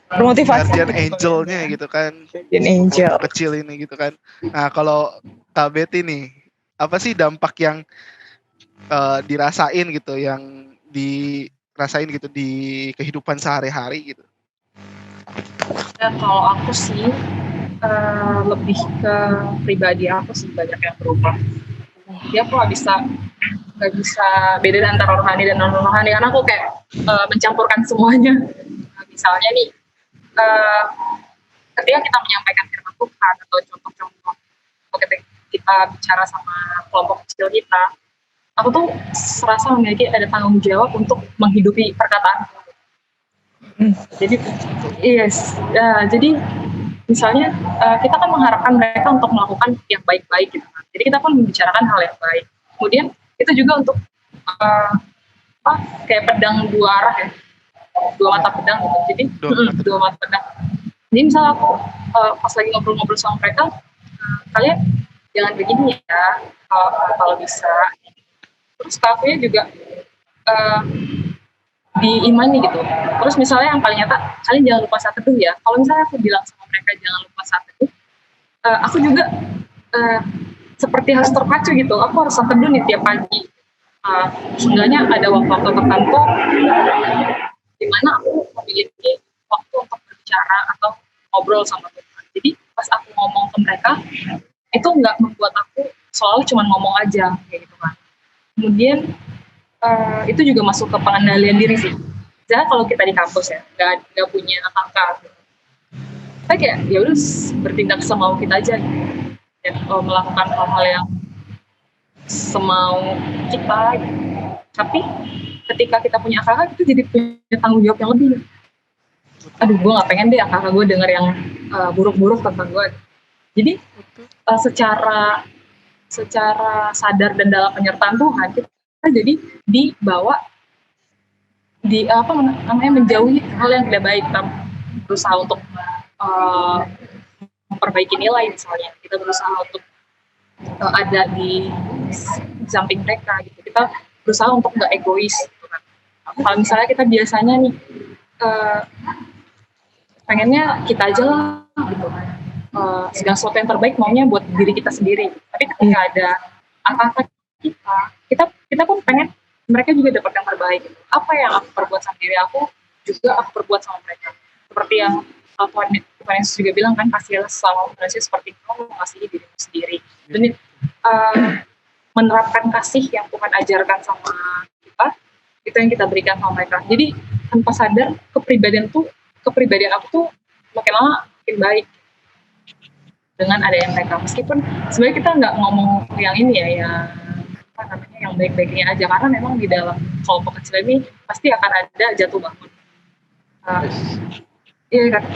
Termotivasi. guardian angelnya gitu kan. Guardian angel. Kelompok kecil ini gitu kan. Nah, kalau Kak Betty nih, apa sih dampak yang dirasain gitu, yang dirasain gitu di kehidupan sehari-hari gitu? Ya, kalau aku sih lebih ke pribadi aku sih banyak yang berubah. Dia aku nggak bisa beda antara rohani dan non rohani karena aku kayak mencampurkan semuanya. Nah, misalnya nih ketika kita menyampaikan firman Tuhan atau contoh-contoh ketika kita bicara sama kelompok kecil kita, aku tuh serasa memiliki ada tanggung jawab untuk menghidupi perkataan. Jadi jadi misalnya kita kan mengharapkan mereka untuk melakukan yang baik-baik gitu kan. Jadi kita pun membicarakan hal yang baik. Kemudian itu juga untuk kayak pedang dua arah ya, dua mata pedang gitu. Jadi dua mata pedang. Jadi misalnya aku pas lagi ngobrol-ngobrol sama mereka, kalian jangan begini ya kalau bisa. Terus akunya juga diimani gitu. Terus misalnya yang paling nyata, kalian jangan lupa saat teduh ya. Kalau misalnya aku bilang sama mereka jangan lupa saat teduh, aku juga seperti harus terpacu gitu. Aku harus saat teduh nih tiap pagi. Seenggaknya ada waktu-waktu tertentu di mana aku memiliki waktu untuk berbicara atau ngobrol sama Tuhan. Jadi pas aku ngomong ke mereka, itu nggak membuat aku selalu cuma ngomong aja kayak gitu kan. Kemudian itu juga masuk ke pengendalian diri sih. Misalnya kalau kita di kampus ya, nggak punya kakak, kita kayak ya udah bertindak semau kita aja, gitu. Dan melakukan hal-hal yang semau kita. Gitu. Tapi ketika kita punya kakak, itu jadi punya tanggung jawab yang lebih. Aduh, gue nggak pengen deh kakak gue denger yang buruk-buruk tentang gue. Jadi secara sadar dan dalam penyertaan Tuhan, kita jadi dibawa menjauhi hal yang tidak baik. Kita berusaha untuk memperbaiki nilai misalnya, kita berusaha untuk ada di samping mereka gitu. Kita berusaha untuk nggak egois gitu kan. Kalau misalnya kita biasanya nih pengennya kita aja lah gitu kan, segala sesuatu yang terbaik maunya buat diri kita sendiri. Tapi ketika ada anak-anak kita pun pengen mereka juga dapat yang terbaik. Apa yang aku perbuat sama diri aku juga aku perbuat sama mereka. Seperti yang Tuhan Yesus juga bilang kan, kasihilah sama manusia seperti kamu mengasihi dirimu sendiri. Dan menerapkan kasih yang Tuhan ajarkan sama kita, itu yang kita berikan sama mereka. Jadi tanpa sadar kepribadian aku tuh makin lama makin baik dengan adanya mereka. Meskipun sebenarnya kita nggak ngomong yang ini ya yang baik-baiknya aja, karena memang di dalam kelompok kecil ini pasti akan ada jatuh bangun.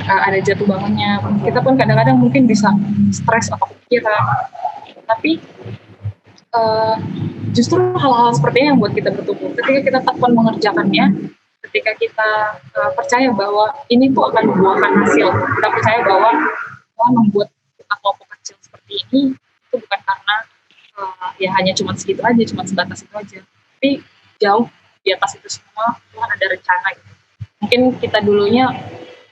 Ada jatuh bangunnya. Kita pun kadang-kadang mungkin bisa stres atau kepikiran, tapi justru hal-hal seperti ini yang buat kita bertumbuh. Ketika kita tekun mengerjakannya, ketika kita percaya bahwa ini tuh akan membuahkan hasil, kita percaya bahwa Tuhan membuat kita kelompok kecil seperti ini itu bukan karena ya hanya cuma segitu aja, cuma sebatas itu aja, tapi jauh di atas itu semua Tuhan ada rencana gitu. Mungkin kita dulunya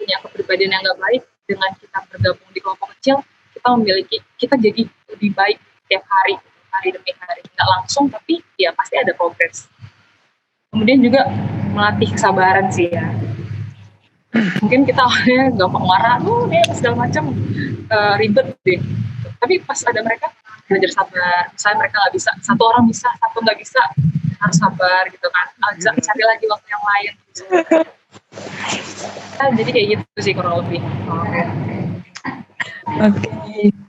punya kepribadian yang nggak baik, dengan kita bergabung di kelompok kecil kita jadi lebih baik tiap hari demi hari, nggak langsung tapi ya pasti ada progres. Kemudian juga melatih kesabaran sih ya. Mungkin kita awalnya gampang marah, dia segala macam ribet deh. Tapi pas ada mereka belajar sabar. Misalnya mereka nggak bisa, satu orang bisa, satu nggak bisa, harus sabar gitu kan. Cari lagi waktu yang lain. Jadi kayak gitu sih kurang lebih. Oke.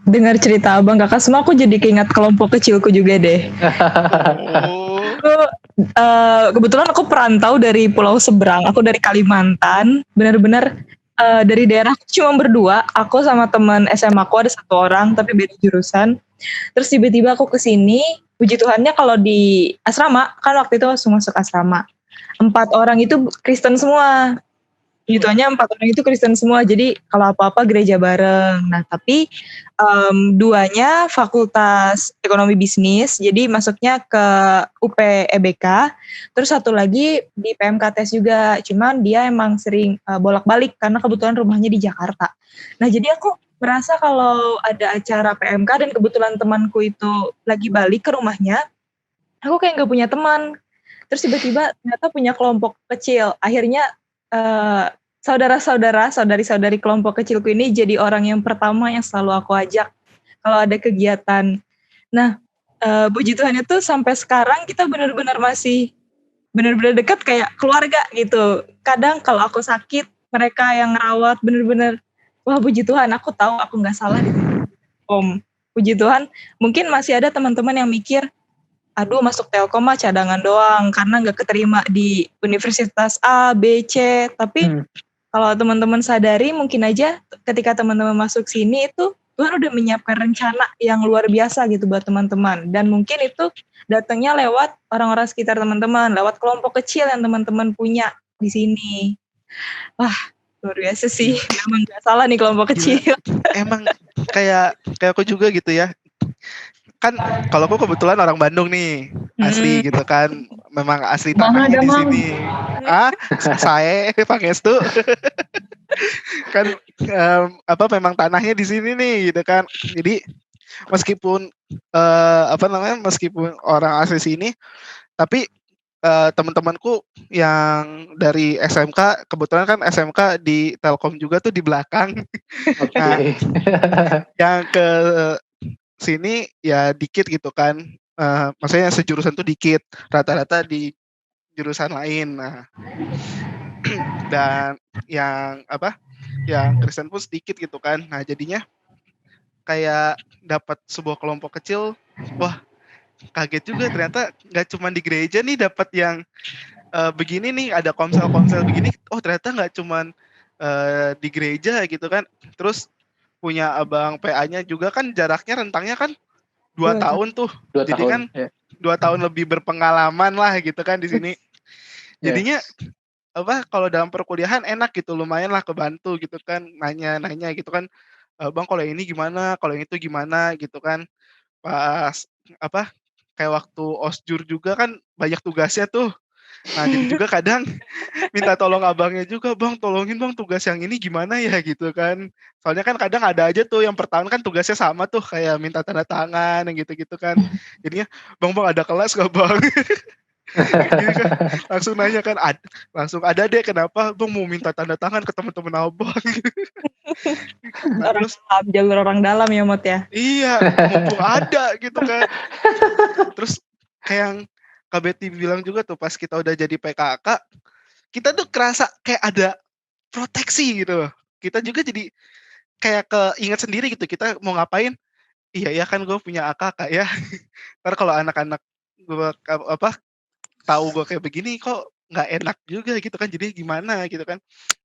Dengar cerita abang kakak semua, aku jadi keingat kelompok kecilku juga deh. Oh, Aku, kebetulan aku perantau dari pulau seberang. Aku dari Kalimantan. Benar-benar dari daerah cuma berdua. Aku sama teman SMA aku ada satu orang, tapi beda jurusan. Terus tiba-tiba aku kesini. Puji Tuhannya kalau di asrama, kan waktu itu langsung masuk asrama. 4 orang itu Kristen semua. Puji 4 orang itu Kristen semua. Jadi kalau apa-apa gereja bareng. Nah tapi duanya fakultas ekonomi bisnis. Jadi masuknya ke UP EBK. Terus satu lagi di PMKTS juga. Cuman dia emang sering bolak-balik karena kebetulan rumahnya di Jakarta. Nah jadi aku merasa kalau ada acara PMK dan kebetulan temanku itu lagi balik ke rumahnya, aku kayak gak punya teman. Terus tiba-tiba ternyata punya kelompok kecil. Akhirnya saudara-saudara, saudari-saudari kelompok kecilku ini jadi orang yang pertama yang selalu aku ajak kalau ada kegiatan. Nah, puji Tuhan itu sampai sekarang kita benar-benar masih benar-benar dekat kayak keluarga gitu. Kadang kalau aku sakit, mereka yang ngerawat benar-benar, wah puji Tuhan aku tahu aku nggak salah di Om. Puji Tuhan, mungkin masih ada teman-teman yang mikir, aduh masuk Telkom mah cadangan doang karena nggak keterima di universitas A, B, C. Tapi kalau teman-teman sadari mungkin aja ketika teman-teman masuk sini itu Tuhan udah menyiapkan rencana yang luar biasa gitu buat teman-teman. Dan mungkin itu datangnya lewat orang-orang sekitar teman-teman, lewat kelompok kecil yang teman-teman punya di sini. Wah, luar biasa sih. Memang nggak salah nih kelompok kecil. emang kayak aku juga gitu ya. Kan kalau aku kebetulan orang Bandung nih, asli gitu kan, memang asli tanahnya di sini. Saya Pangestu. Kan memang tanahnya di sini nih gitu kan. Jadi meskipun meskipun orang asli sini, tapi teman-temanku yang dari SMK, kebetulan kan SMK di Telkom juga tuh di belakang. Nah, yang ke sini ya dikit gitu kan, maksudnya sejurusan tuh dikit, rata-rata di jurusan lain. Nah, dan yang Kristen pun sedikit gitu kan. Nah jadinya kayak dapat sebuah kelompok kecil, wah kaget juga ternyata nggak cuma di gereja nih dapat yang begini nih, ada komsel begini. Oh ternyata nggak cuma di gereja gitu kan. Terus punya abang PA-nya juga kan jaraknya rentangnya kan 2 tahun tuh. Jadi kan 2 tahun lebih berpengalaman lah gitu kan di sini. Jadinya kalau dalam perkuliahan enak gitu, lumayan lah kebantu gitu kan, nanya-nanya gitu kan, "Bang kalau ini gimana, kalau yang itu gimana?" Gitu kan. Pas kayak waktu osjur juga kan banyak tugasnya tuh. Nah jadi juga kadang minta tolong abangnya juga, "Bang tolongin bang tugas yang ini gimana ya?" Gitu kan. Soalnya kan kadang ada aja tuh yang pertama kan tugasnya sama tuh, kayak minta tanda tangan yang gitu-gitu kan. Jadinya, "Bang ada kelas nggak bang?" Gini kan, langsung nanya kan, langsung ada deh kenapa bang mau minta tanda tangan ke teman-teman abang. Nah, Orang dalam, jalur orang dalam ya Mot ya. Iya, mumpung ada gitu kan. Terus kayak yang Kak Betty bilang juga tuh pas kita udah jadi PKK, kita tuh kerasa kayak ada proteksi gitu loh. Kita juga jadi kayak keinget sendiri gitu, kita mau ngapain, iya ya kan gue punya AKK ya. Ntar kalau anak-anak gue tahu gue kayak begini kok nggak enak juga gitu kan, jadi gimana gitu kan.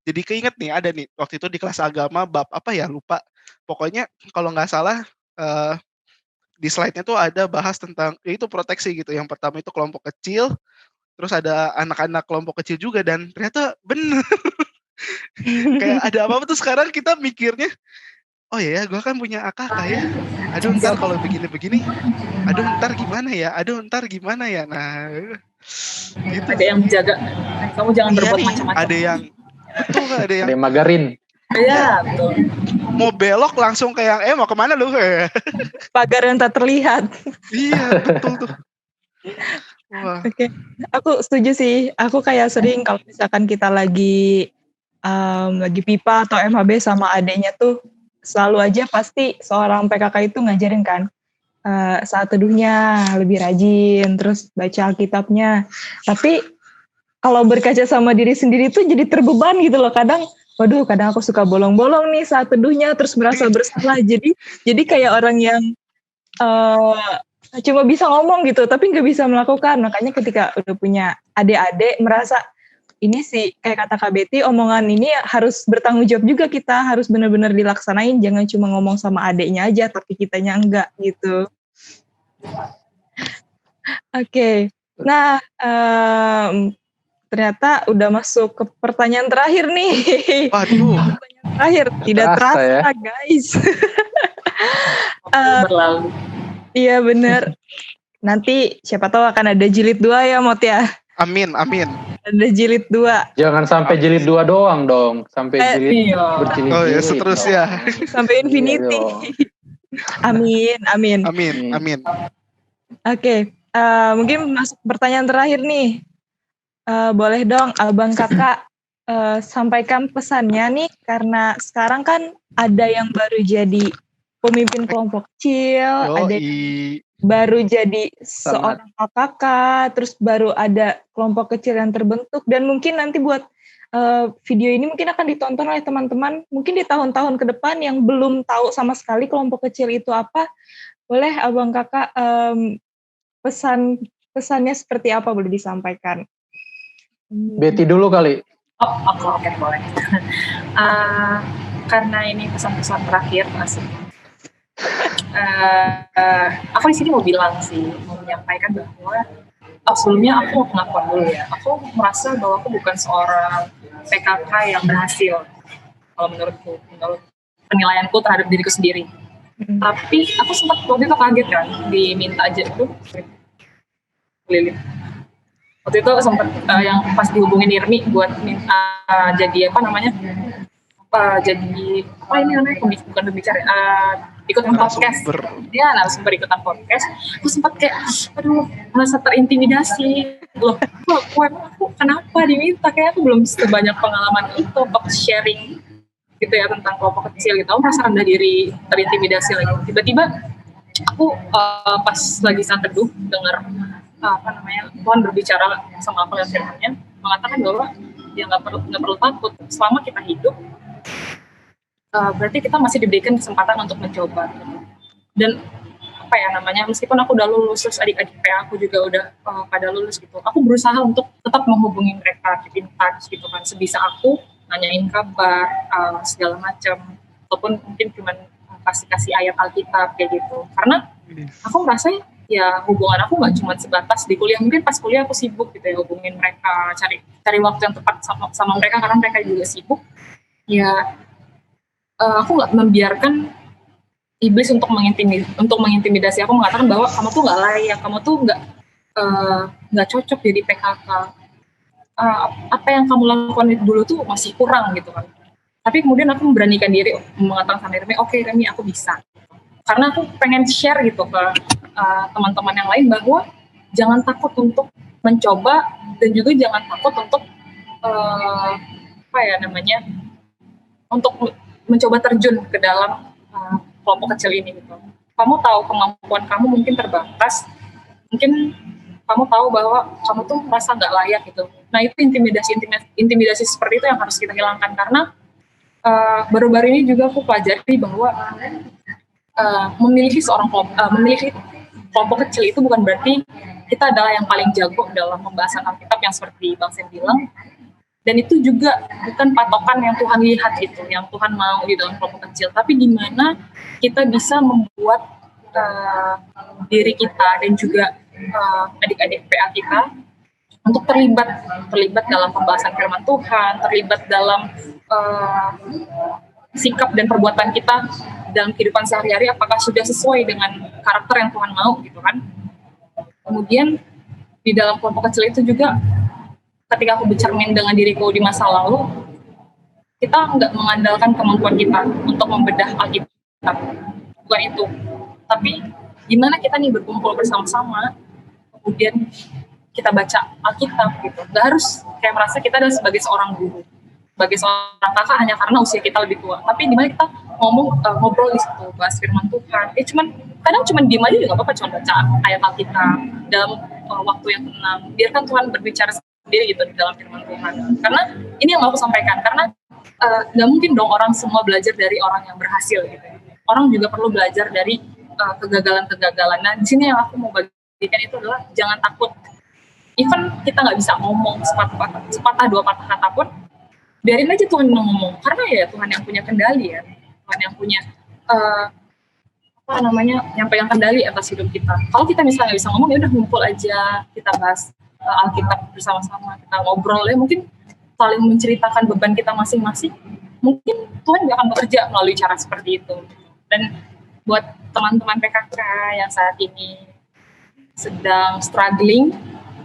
Jadi keinget nih ada nih waktu itu di kelas agama bab apa ya lupa, pokoknya kalau nggak salah di slide-nya tuh ada bahas tentang ya itu proteksi gitu. Yang pertama itu kelompok kecil, terus ada anak-anak kelompok kecil juga, dan ternyata bener. Kayak ada apa-apa tuh sekarang kita mikirnya, oh ya gue kan punya AKK ya, aduh ntar kalau begini-begini, aduh ntar gimana ya, nah gitu. Ada yang menjaga, kamu jangan berbuat macam-macam. Ada yang betul kan, ada yang magarin. Iya, betul. Mau belok langsung kayak mau kemana lu? Pagar yang tak terlihat. Iya betul tuh. Wah. Oke, aku setuju sih. Aku kayak sering kalau misalkan kita lagi pipa atau MHB sama adeknya tuh selalu aja pasti seorang PKK itu ngajarin kan saat teduhnya lebih rajin, terus baca Alkitabnya. Tapi kalau berkaca sama diri sendiri tuh jadi terbeban gitu loh. Kadang waduh kadang aku suka bolong-bolong nih saat teduhnya terus merasa bersalah. Jadi kayak orang yang cuma bisa ngomong gitu tapi nggak bisa melakukan. Makanya ketika udah punya adik-adik merasa ini sih kayak kata Kak Betty, omongan ini harus bertanggung jawab juga, kita harus benar-benar dilaksanain, jangan cuma ngomong sama adiknya aja tapi kitanya enggak gitu. Oke. Nah, ternyata udah masuk ke pertanyaan terakhir nih. Waduh. Pertanyaan terakhir, tidak terasa ya, guys. Berlalu. Iya benar. Nanti siapa tahu akan ada jilid 2 ya Mot ya. Amin. Ada jilid 2. Jangan sampai jilid 2 doang dong, sampai jilid berjilid-jilid. Oh ya, seterusnya. Sampai infinity. Amin. Oke, mungkin masuk pertanyaan terakhir nih. Boleh dong Abang Kakak sampaikan pesannya nih, karena sekarang kan ada yang baru jadi pemimpin kelompok kecil, ada yang baru jadi seorang kakak, terus baru ada kelompok kecil yang terbentuk, dan mungkin nanti buat video ini mungkin akan ditonton oleh teman-teman mungkin di tahun-tahun ke depan yang belum tahu sama sekali kelompok kecil itu apa. Boleh Abang Kakak pesannya seperti apa, boleh disampaikan? Betty dulu kali. Oke, boleh. Karena ini pesan-pesan terakhir masih. Aku di sini mau menyampaikan bahwa sebelumnya aku mau pengakuan dulu ya. Aku merasa bahwa aku bukan seorang PKK yang berhasil. Kalau menurut penilaianku terhadap diriku sendiri. Tapi aku sempat waktu itu kaget kan, diminta aja itu Lilin. Waktu itu sempat yang pas dihubungin Irmi buat minta jadi bukan pembicara, ikutan podcast. Dia narasumber ikutan podcast. Aku sempat kayak, merasa terintimidasi. Loh, aku kenapa diminta? Kayak aku belum sebanyak pengalaman itu untuk sharing gitu ya tentang kelompok kecil gitu. Aku merasa rendah diri, terintimidasi lagi. Tiba-tiba aku pas lagi saat teduh dengar Tuhan berbicara sama aku lewat firman-Nya, mengatakan bahwa ya nggak perlu takut selama kita hidup. Berarti kita masih diberikan kesempatan untuk mencoba. Dan meskipun aku udah lulus, terus adik-adik PA aku juga udah pada lulus gitu, aku berusaha untuk tetap menghubungi mereka, keep in touch gitu kan, sebisa aku nanyain kabar segala macam, ataupun mungkin cuma kasih ayat Alkitab kayak gitu. Karena aku merasa ya hubungan aku nggak cuma sebatas di kuliah. Mungkin pas kuliah aku sibuk gitu ya hubungin mereka, cari waktu yang tepat sama mereka karena mereka juga sibuk. Ya aku nggak membiarkan iblis untuk mengintimidasi aku, mengatakan bahwa kamu tuh nggak layak, kamu tuh nggak cocok jadi PKK. Apa yang kamu lakukan dulu tuh masih kurang gitu kan. Tapi kemudian aku memberanikan diri mengatakan sama Remi, oke Remi, aku bisa. Karena aku pengen share gitu ke teman-teman yang lain bahwa jangan takut untuk mencoba, dan juga jangan takut untuk untuk mencoba terjun ke dalam kelompok kecil ini gitu. Kamu tahu kemampuan kamu mungkin terbatas, mungkin kamu tahu bahwa kamu tuh merasa nggak layak gitu. Nah itu intimidasi seperti itu yang harus kita hilangkan, karena baru-baru ini juga aku pelajari bahwa memiliki kelompok kecil itu bukan berarti kita adalah yang paling jago dalam pembahasan Alkitab yang seperti Bang Sen bilang. Dan itu juga bukan patokan yang Tuhan lihat gitu, yang Tuhan mau di dalam kelompok kecil. Tapi gimana kita bisa membuat diri kita dan juga adik-adik PA kita untuk terlibat dalam pembahasan firman Tuhan, terlibat dalam sikap dan perbuatan kita dalam kehidupan sehari-hari, apakah sudah sesuai dengan karakter yang Tuhan mau gitu kan. Kemudian di dalam kelompok kecil itu juga, ketika aku bercermin dengan diriku di masa lalu, kita nggak mengandalkan kemampuan kita untuk membedah Alkitab, bukan itu. Tapi gimana kita nih berkumpul bersama-sama, kemudian kita baca Alkitab gitu. Nggak harus kayak merasa kita adalah sebagai seorang guru, sebagai seorang kakak hanya karena usia kita lebih tua. Tapi gimana kita ngobrol di situ, bahas firman Tuhan. Kadang cuma diem aja juga nggak apa-apa, cuma baca ayat Alkitab dalam waktu yang tenang. Biarkan Tuhan berbicara sendiri gitu di dalam firman Tuhan. Karena ini yang mau aku sampaikan, karena nggak mungkin dong orang semua belajar dari orang yang berhasil gitu ya. Orang juga perlu belajar dari kegagalan-kegagalan. Nah, di sini yang aku mau bagikan itu adalah jangan takut. Even kita nggak bisa ngomong sepatah dua patah kata pun, biarin aja Tuhan yang ngomong. Karena ya Tuhan yang punya kendali ya. Tuhan yang punya yang pegang kendali atas hidup kita. Kalau kita misalnya nggak bisa ngomong, ya udah ngumpul aja, kita bahas Alkitab bersama-sama, kita ngobrol ya, mungkin saling menceritakan beban kita masing-masing. Mungkin Tuhan nggak akan bekerja melalui cara seperti itu. Dan buat teman-teman PKK yang saat ini sedang struggling,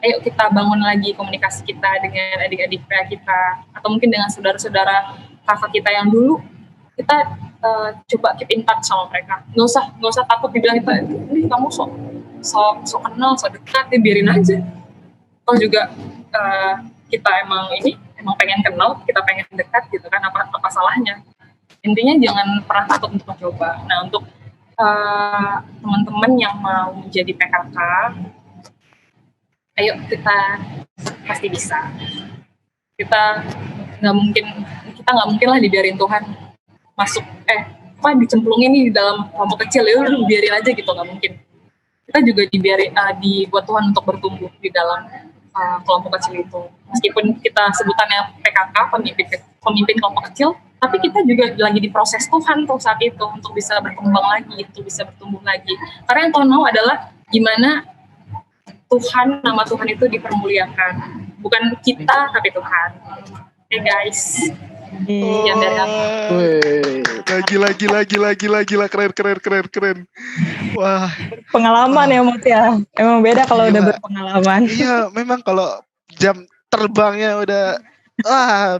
ayo kita bangun lagi komunikasi kita dengan adik-adik PA kita, atau mungkin dengan saudara-saudara kakak kita yang dulu, kita coba keep in touch sama mereka. Nggak usah takut dibilang itu, ini kamu sok kenal, sok dekat, ya biarin aja. Kalau juga kita emang pengen kenal, kita pengen dekat gitu kan, apa salahnya? Intinya jangan pernah takut untuk mencoba. Nah, untuk teman-teman yang mau menjadi PKK, ayo kita pasti bisa. Kita nggak mungkin lah dibiarin Tuhan masuk dicemplungin nih di dalam kelompok kecil, ya udah biarin aja gitu, nggak mungkin. Kita juga dibuat Tuhan untuk bertumbuh di dalam kelompok kecil itu. Meskipun kita sebutannya PKK, pemimpin kelompok kecil, tapi kita juga lagi diproses Tuhan tuh saat itu untuk bisa berkembang lagi, itu bisa bertumbuh lagi. Karena yang Tuhan mau adalah gimana nama Tuhan itu dipermuliakan, bukan kita tapi Tuhan. Oke guys. Sekian dari aku. Gila, keren. Wah. Pengalaman ya Mut ya. Emang beda kalau udah berpengalaman. Iya, memang kalau jam terbangnya udah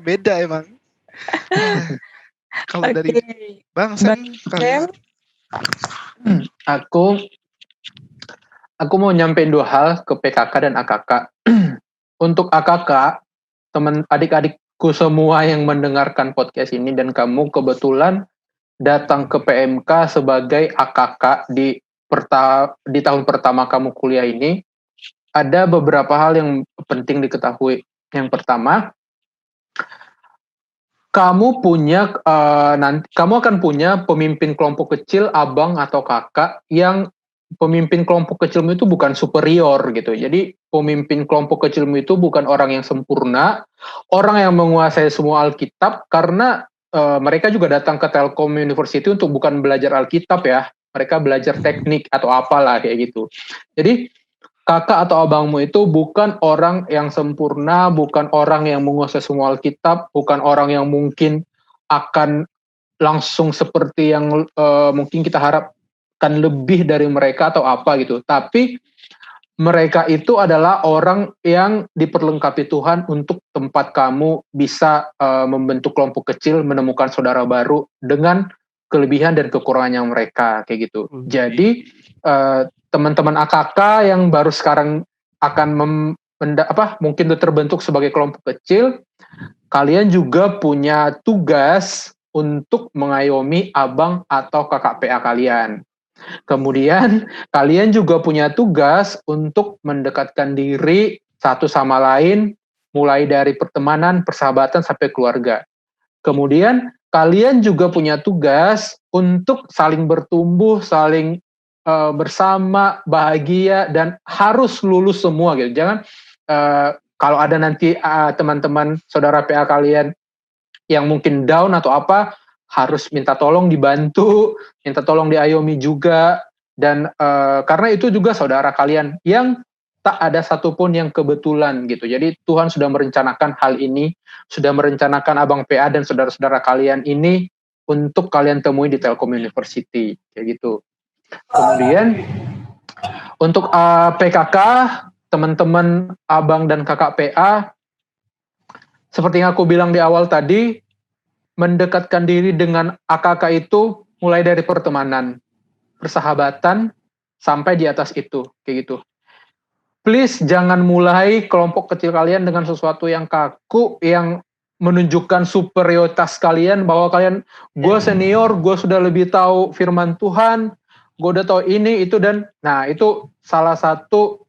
beda emang. Kalau dari Bang Sam, aku mau nyampein 2 hal ke PKK dan AKK. Untuk AKK, teman adik-adikku semua yang mendengarkan podcast ini dan kamu kebetulan datang ke PMK sebagai AKK di tahun pertama kamu kuliah ini, ada beberapa hal yang penting diketahui. Yang pertama, kamu akan punya pemimpin kelompok kecil, abang atau kakak yang pemimpin kelompok kecilmu itu bukan superior gitu. Jadi pemimpin kelompok kecilmu itu bukan orang yang sempurna, orang yang menguasai semua Alkitab, karena mereka juga datang ke Telkom University untuk bukan belajar Alkitab ya, mereka belajar teknik atau apalah kayak gitu. Jadi kakak atau abangmu itu bukan orang yang sempurna, bukan orang yang menguasai semua Alkitab, bukan orang yang mungkin akan langsung seperti yang mungkin kita harapkan lebih dari mereka atau apa gitu. Tapi mereka itu adalah orang yang diperlengkapi Tuhan untuk tempat kamu bisa membentuk kelompok kecil, menemukan saudara baru dengan kelebihan dan kekurangannya mereka kayak gitu. Jadi teman-teman AKK yang baru sekarang akan mungkin terbentuk sebagai kelompok kecil, kalian juga punya tugas untuk mengayomi abang atau kakak PA kalian. Kemudian kalian juga punya tugas untuk mendekatkan diri satu sama lain, mulai dari pertemanan, persahabatan, sampai keluarga. Kemudian kalian juga punya tugas untuk saling bertumbuh, saling bersama, bahagia, dan harus lulus semua gitu. Jangan kalau ada nanti teman-teman saudara PA kalian yang mungkin down atau apa, harus minta tolong dibantu, minta tolong diayomi juga, dan karena itu juga saudara kalian yang tak ada satupun yang kebetulan gitu. Jadi Tuhan sudah merencanakan hal ini, sudah merencanakan abang PA dan saudara-saudara kalian ini untuk kalian temui di Telkom University kayak gitu. Kemudian untuk PKK, teman-teman abang dan kakak PA, seperti yang aku bilang di awal tadi, mendekatkan diri dengan AKK itu mulai dari pertemanan, persahabatan, sampai di atas itu, kayak gitu. Please jangan mulai kelompok kecil kalian dengan sesuatu yang kaku, yang menunjukkan superioritas kalian, bahwa kalian, gue senior, gue sudah lebih tahu firman Tuhan, gue udah tahu ini, itu, dan nah itu salah satu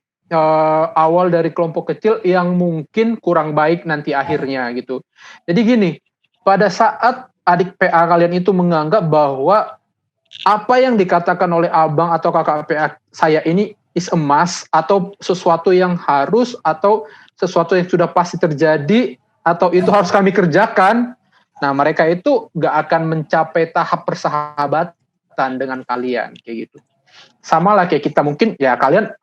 awal dari kelompok kecil yang mungkin kurang baik nanti akhirnya gitu. Jadi gini, pada saat adik PA kalian itu menganggap bahwa apa yang dikatakan oleh abang atau kakak PA saya ini is a must, atau sesuatu yang harus, atau sesuatu yang sudah pasti terjadi, atau itu harus kami kerjakan, nah mereka itu gak akan mencapai tahap persahabatan dengan kalian, kayak gitu. Sama lah kayak kita mungkin, ya kalian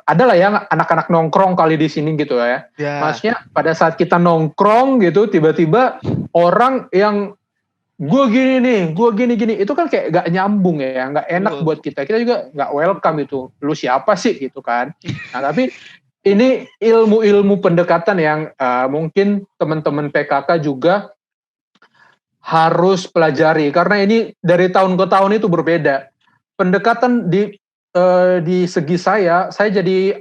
ada lah ya anak-anak nongkrong kali di sini gitu ya. Maksudnya pada saat kita nongkrong gitu, tiba-tiba orang yang gue gini nih, gue gini, itu kan kayak gak nyambung ya, gak enak buat kita juga gak welcome itu, lu siapa sih gitu kan. Nah tapi ini ilmu-ilmu pendekatan yang mungkin teman-teman PKK juga harus pelajari, karena ini dari tahun ke tahun itu berbeda. Pendekatan di segi saya jadi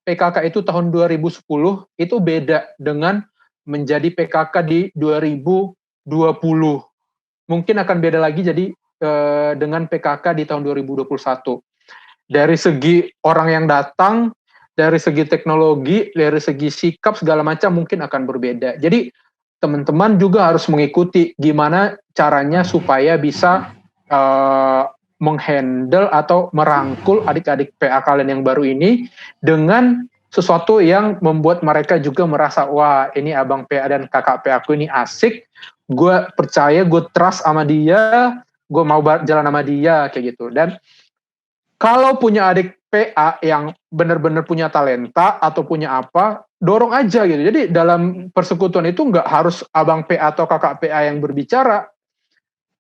PKK itu tahun 2010 itu beda dengan menjadi PKK di 2020. Mungkin akan beda lagi jadi dengan PKK di tahun 2021. Dari segi orang yang datang, dari segi teknologi, dari segi sikap segala macam mungkin akan berbeda. Jadi teman-teman juga harus mengikuti gimana caranya supaya bisa menghandle atau merangkul adik-adik PA kalian yang baru ini dengan sesuatu yang membuat mereka juga merasa, wah ini abang PA dan kakak PA aku ini asik, gue percaya, gue trust sama dia, gue mau jalan sama dia, kayak gitu. Dan kalau punya adik PA yang benar-benar punya talenta atau punya apa, dorong aja gitu. Jadi dalam persekutuan itu nggak harus abang PA atau kakak PA yang berbicara.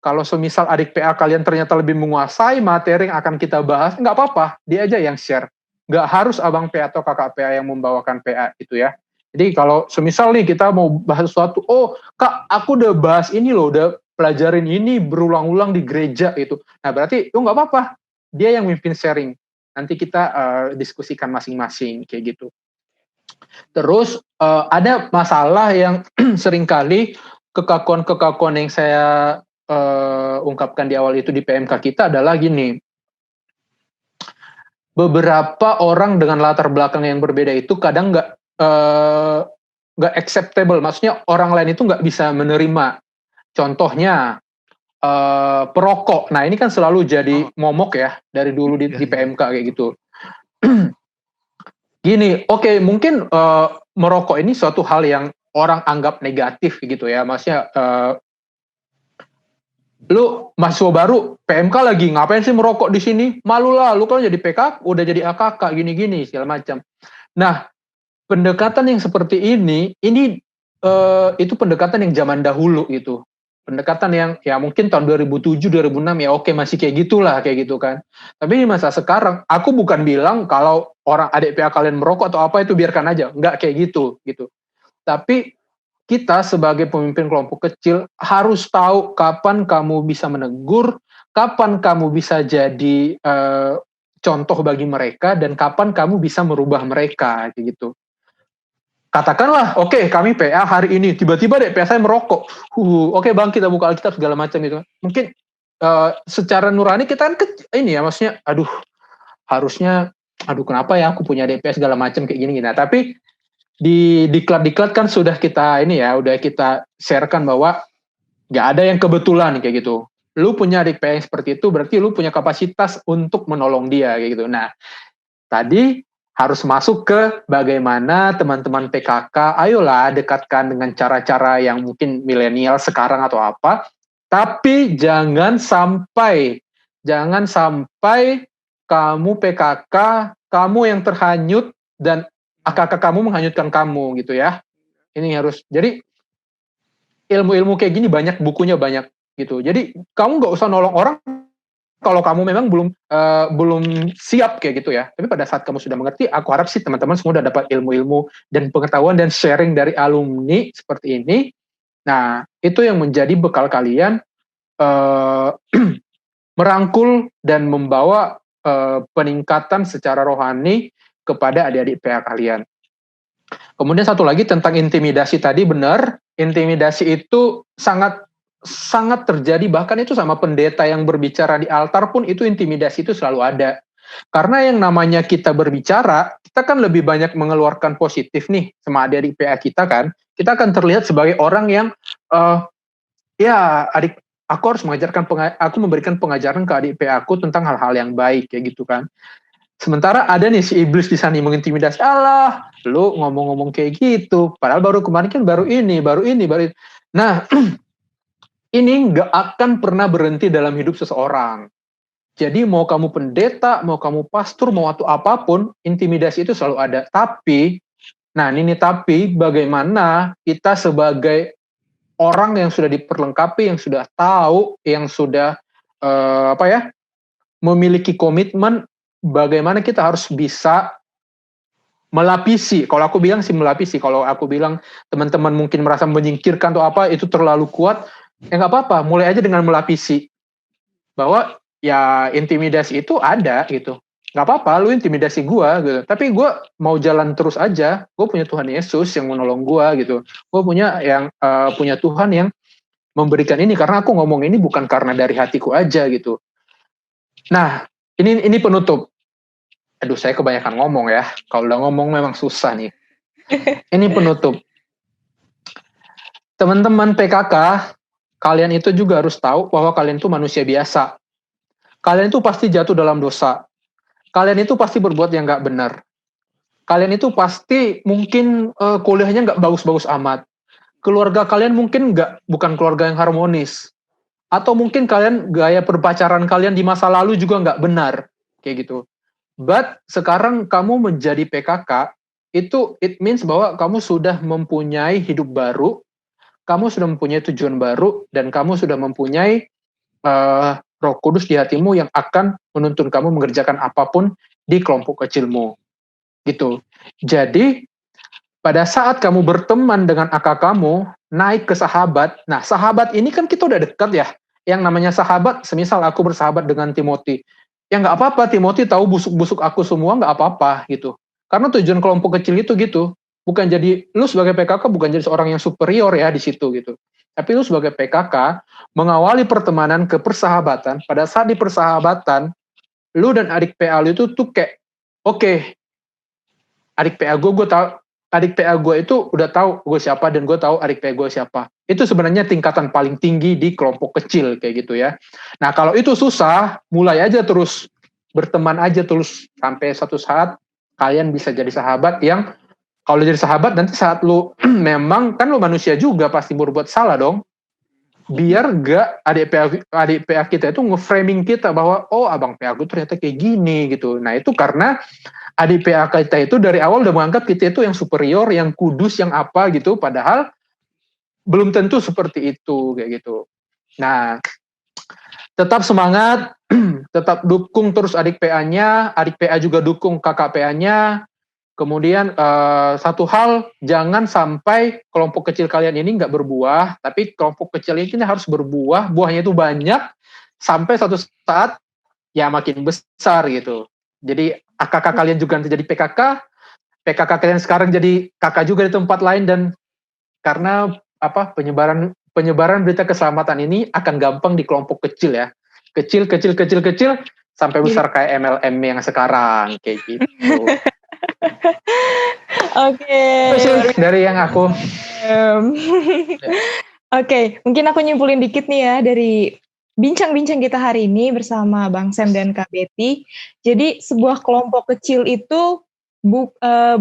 Kalau semisal adik PA kalian ternyata lebih menguasai materi yang akan kita bahas, nggak apa-apa, dia aja yang share. Nggak harus abang PA atau kakak PA yang membawakan PA itu ya. Jadi kalau semisal nih kita mau bahas sesuatu, oh kak aku udah bahas ini loh, udah pelajarin ini berulang-ulang di gereja itu. Nah berarti itu nggak apa-apa, dia yang mimpin sharing. Nanti kita diskusikan masing-masing kayak gitu. Terus ada masalah yang seringkali kekakuan-kekakuan yang saya ungkapkan di awal itu di PMK kita adalah gini. Beberapa orang dengan latar belakang yang berbeda itu kadang nggak acceptable. Maksudnya orang lain itu nggak bisa menerima. Contohnya perokok. Nah ini kan selalu jadi momok ya dari dulu di PMK kayak gitu. Gini, oke, mungkin merokok ini suatu hal yang orang anggap negatif gitu ya. Maksudnya lu mahasiswa baru PMK lagi ngapain sih merokok di sini? Malu lah, lu kan jadi PK, udah jadi AKK gini-gini segala macam. Nah, pendekatan yang seperti ini itu pendekatan yang zaman dahulu gitu. Pendekatan yang ya mungkin tahun 2007 2006 ya oke masih kayak gitulah kayak gitu kan. Tapi di masa sekarang aku bukan bilang kalau orang adik PA kalian merokok atau apa itu biarkan aja, enggak kayak gitu. Tapi kita sebagai pemimpin kelompok kecil harus tahu kapan kamu bisa menegur, kapan kamu bisa jadi contoh bagi mereka, dan kapan kamu bisa merubah mereka gitu. Katakanlah, oke, kami PA hari ini tiba-tiba deh PA saya merokok. Oke, bang, kita buka Alkitab segala macam gitu. Mungkin secara nurani kita kan ini ya, maksudnya harusnya kenapa ya aku punya DPS segala macam kayak gini. Nah, tapi di diklat kan sudah kita udah kita sharekan bahwa nggak ada yang kebetulan kayak gitu. Lu punya adik PA yang seperti itu, berarti lu punya kapasitas untuk menolong dia kayak gitu. Nah, tadi harus masuk ke bagaimana teman-teman PKK, ayolah dekatkan dengan cara-cara yang mungkin milenial sekarang atau apa, tapi jangan sampai kamu PKK, kamu yang terhanyut dan kakak kamu menghanyutkan kamu gitu ya. Ini harus, jadi ilmu-ilmu kayak gini banyak, bukunya banyak gitu. Jadi kamu nggak usah nolong orang kalau kamu memang belum siap kayak gitu ya. Tapi pada saat kamu sudah mengerti, aku harap sih teman-teman semua udah dapat ilmu-ilmu dan pengetahuan dan sharing dari alumni seperti ini. Nah, itu yang menjadi bekal kalian merangkul dan membawa peningkatan secara rohani kepada adik-adik PA kalian. Kemudian satu lagi tentang intimidasi tadi, benar, intimidasi itu sangat terjadi, bahkan itu sama pendeta yang berbicara di altar pun itu intimidasi itu selalu ada. Karena yang namanya kita berbicara, kita kan lebih banyak mengeluarkan positif nih sama adik-adik PA kita kan. Kita akan terlihat sebagai orang yang ya aku harus aku memberikan pengajaran ke adik PA aku tentang hal-hal yang baik kayak gitu kan. Sementara ada nih si iblis di sana mengintimidasi, Allah, lu ngomong-ngomong kayak gitu, padahal baru kemarin kan baru ini. Nah, ini nggak akan pernah berhenti dalam hidup seseorang. Jadi mau kamu pendeta, mau kamu pastor, mau atau apapun, intimidasi itu selalu ada. Tapi, bagaimana kita sebagai orang yang sudah diperlengkapi, yang sudah tahu, yang sudah memiliki komitmen, bagaimana kita harus bisa melapisi. Kalau aku bilang sih melapisi. Kalau aku bilang teman-teman mungkin merasa menyingkirkan atau apa, itu terlalu kuat, ya nggak apa-apa. Mulai aja dengan melapisi. Bahwa ya intimidasi itu ada gitu. Nggak apa-apa, lu intimidasi gue gitu. Tapi gue mau jalan terus aja. Gue punya Tuhan Yesus yang menolong gue gitu. Gue punya Tuhan yang memberikan ini, karena aku ngomong ini bukan karena dari hatiku aja gitu. Nah, ini penutup. Aduh, saya kebanyakan ngomong ya. Kalau udah ngomong memang susah nih. Ini penutup. Teman-teman PKK, kalian itu juga harus tahu bahwa kalian itu manusia biasa. Kalian itu pasti jatuh dalam dosa. Kalian itu pasti berbuat yang nggak benar. Kalian itu pasti mungkin kuliahnya nggak bagus-bagus amat. Keluarga kalian mungkin bukan keluarga yang harmonis. Atau mungkin gaya berpacaran kalian di masa lalu juga nggak benar. Kayak gitu. But sekarang kamu menjadi PKK, it means bahwa kamu sudah mempunyai hidup baru, kamu sudah mempunyai tujuan baru, dan kamu sudah mempunyai Roh Kudus di hatimu yang akan menuntun kamu mengerjakan apapun di kelompok kecilmu. Gitu. Jadi, pada saat kamu berteman dengan akak kamu, naik ke sahabat, nah sahabat ini kan kita udah dekat ya. Yang namanya sahabat, semisal aku bersahabat dengan Timothy, ya nggak apa-apa, Timothy tahu busuk-busuk aku semua, nggak apa-apa gitu. Karena tujuan kelompok kecil itu gitu. Bukan jadi, lu sebagai PKK bukan jadi seorang yang superior ya di situ gitu. Tapi lu sebagai PKK, mengawali pertemanan ke persahabatan, pada saat di persahabatan, lu dan adik PA lu itu tuh kayak, oke, adik PA gue tahu, adik PA gue itu udah tahu gue siapa, dan gue tahu adik PA gue siapa. Itu sebenarnya tingkatan paling tinggi di kelompok kecil kayak gitu ya. Nah kalau itu susah, mulai aja terus, berteman aja terus, sampai suatu saat kalian bisa jadi sahabat yang, kalau jadi sahabat nanti saat lu memang kan lu manusia juga pasti berbuat salah dong. Biar gak adik PA kita itu nge-framing kita bahwa oh abang PA gue ternyata kayak gini gitu. Nah itu karena adik PA kita itu dari awal udah menganggap kita itu yang superior, yang kudus, yang apa gitu, padahal belum tentu seperti itu kayak gitu. Nah, tetap semangat, tetap dukung terus adik PA-nya, adik PA juga dukung kakak PA-nya. Kemudian satu hal, jangan sampai kelompok kecil kalian ini nggak berbuah, tapi kelompok kecil ini harus berbuah, buahnya itu banyak, sampai satu saat ya makin besar gitu. Jadi kakak kalian juga nanti jadi PKK, PKK kalian sekarang jadi kakak juga di tempat lain, dan karena penyebaran berita keselamatan ini akan gampang di kelompok kecil ya, kecil sampai besar kayak MLM yang sekarang kayak gitu. Oke. Dari yang aku. Oke, mungkin aku nyimpulin dikit nih ya dari bincang-bincang kita hari ini bersama Bang Sam dan Kak Betty. Jadi sebuah kelompok kecil itu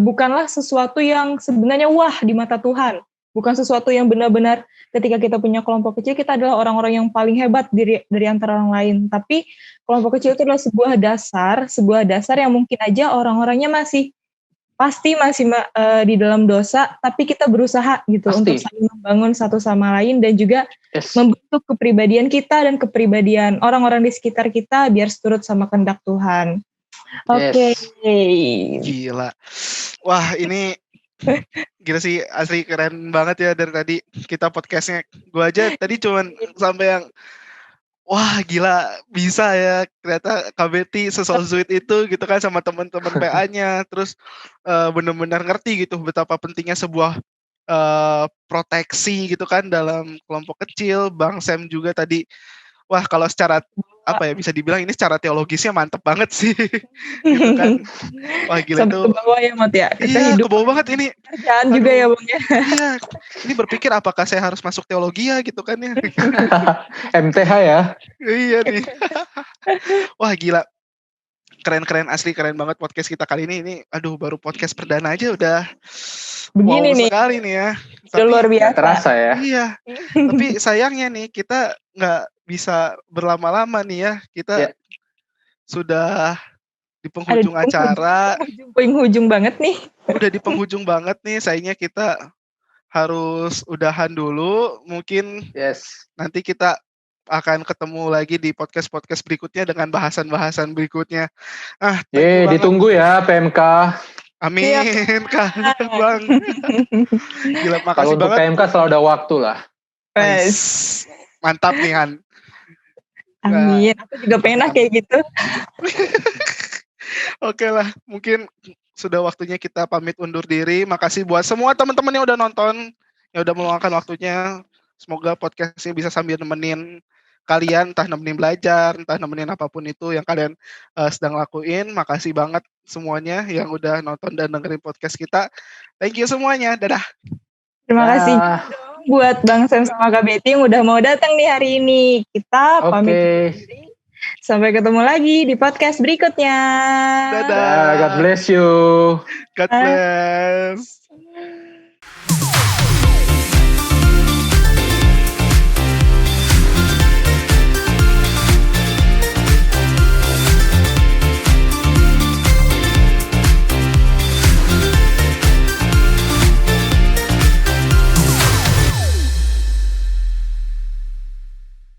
bukanlah sesuatu yang sebenarnya wah di mata Tuhan. Bukan sesuatu yang benar-benar ketika kita punya kelompok kecil, kita adalah orang-orang yang paling hebat dari antara orang lain. Tapi kelompok kecil itu adalah sebuah dasar yang mungkin aja orang-orangnya masih di dalam dosa, tapi kita berusaha gitu untuk saling membangun satu sama lain, dan juga membentuk kepribadian kita dan kepribadian orang-orang di sekitar kita biar seturut sama kehendak Tuhan. Oke. Gila. Wah, ini gila sih, asli keren banget ya dari tadi kita podcastnya. Gue aja tadi cuman sampai yang wah gila, bisa ya ternyata Kak Betty sesol sweet itu gitu kan sama teman-teman PA-nya, terus benar-benar ngerti gitu betapa pentingnya sebuah proteksi gitu kan dalam kelompok kecil. Bang Sam juga tadi, wah kalau secara apa ya, bisa dibilang ini secara teologisnya mantep banget sih. Gitu kan. Wah gila Sampai itu. ke bawah ya Mot ya. Kita Iya, hidup kebawa banget ini. kerjaan juga ya Aduh. Bang ya. Iya, ini berpikir apakah saya harus masuk teologi ya gitu kan ya. MTH ya. Iya nih. Wah gila. Keren-keren, asli keren banget podcast kita kali ini. Ini aduh baru podcast perdana aja udah wow Begini nih, sekali nih ya. udah luar Nggak biasa. terasa ya. Iya, tapi sayangnya nih kita nggak bisa berlama-lama nih ya. Kita Ya. sudah di Ada penghujung di acara, penghujung banget nih. udah di penghujung banget nih. Sayangnya kita harus udahan dulu. Mungkin Yes. nanti kita akan ketemu lagi di podcast-podcast berikutnya dengan bahasan-bahasan berikutnya. Thank you banget. Ditunggu ya PMK. Amin, Kak Bang. Gila, Kalau makasih untuk banget. PMK selalu ada waktu lah. Nice. Mantap nih Han. Amin. Aku juga pengen kayak gitu. Oke lah, mungkin sudah waktunya kita pamit undur diri. Makasih buat semua teman-teman yang udah nonton, yang udah meluangkan waktunya. Semoga podcastnya bisa sambil nemenin kalian, entah nemenin belajar, entah nemenin apapun itu yang kalian sedang lakuin. Makasih banget semuanya yang udah nonton dan dengerin podcast kita. Thank you semuanya. Dadah. Terima Ya. kasih dong buat Bang Sam sama Kak Betty yang udah mau datang nih hari ini. Kita pamit undur diri. Sampai ketemu lagi di podcast berikutnya. Dadah. Ya, God bless you. God bless.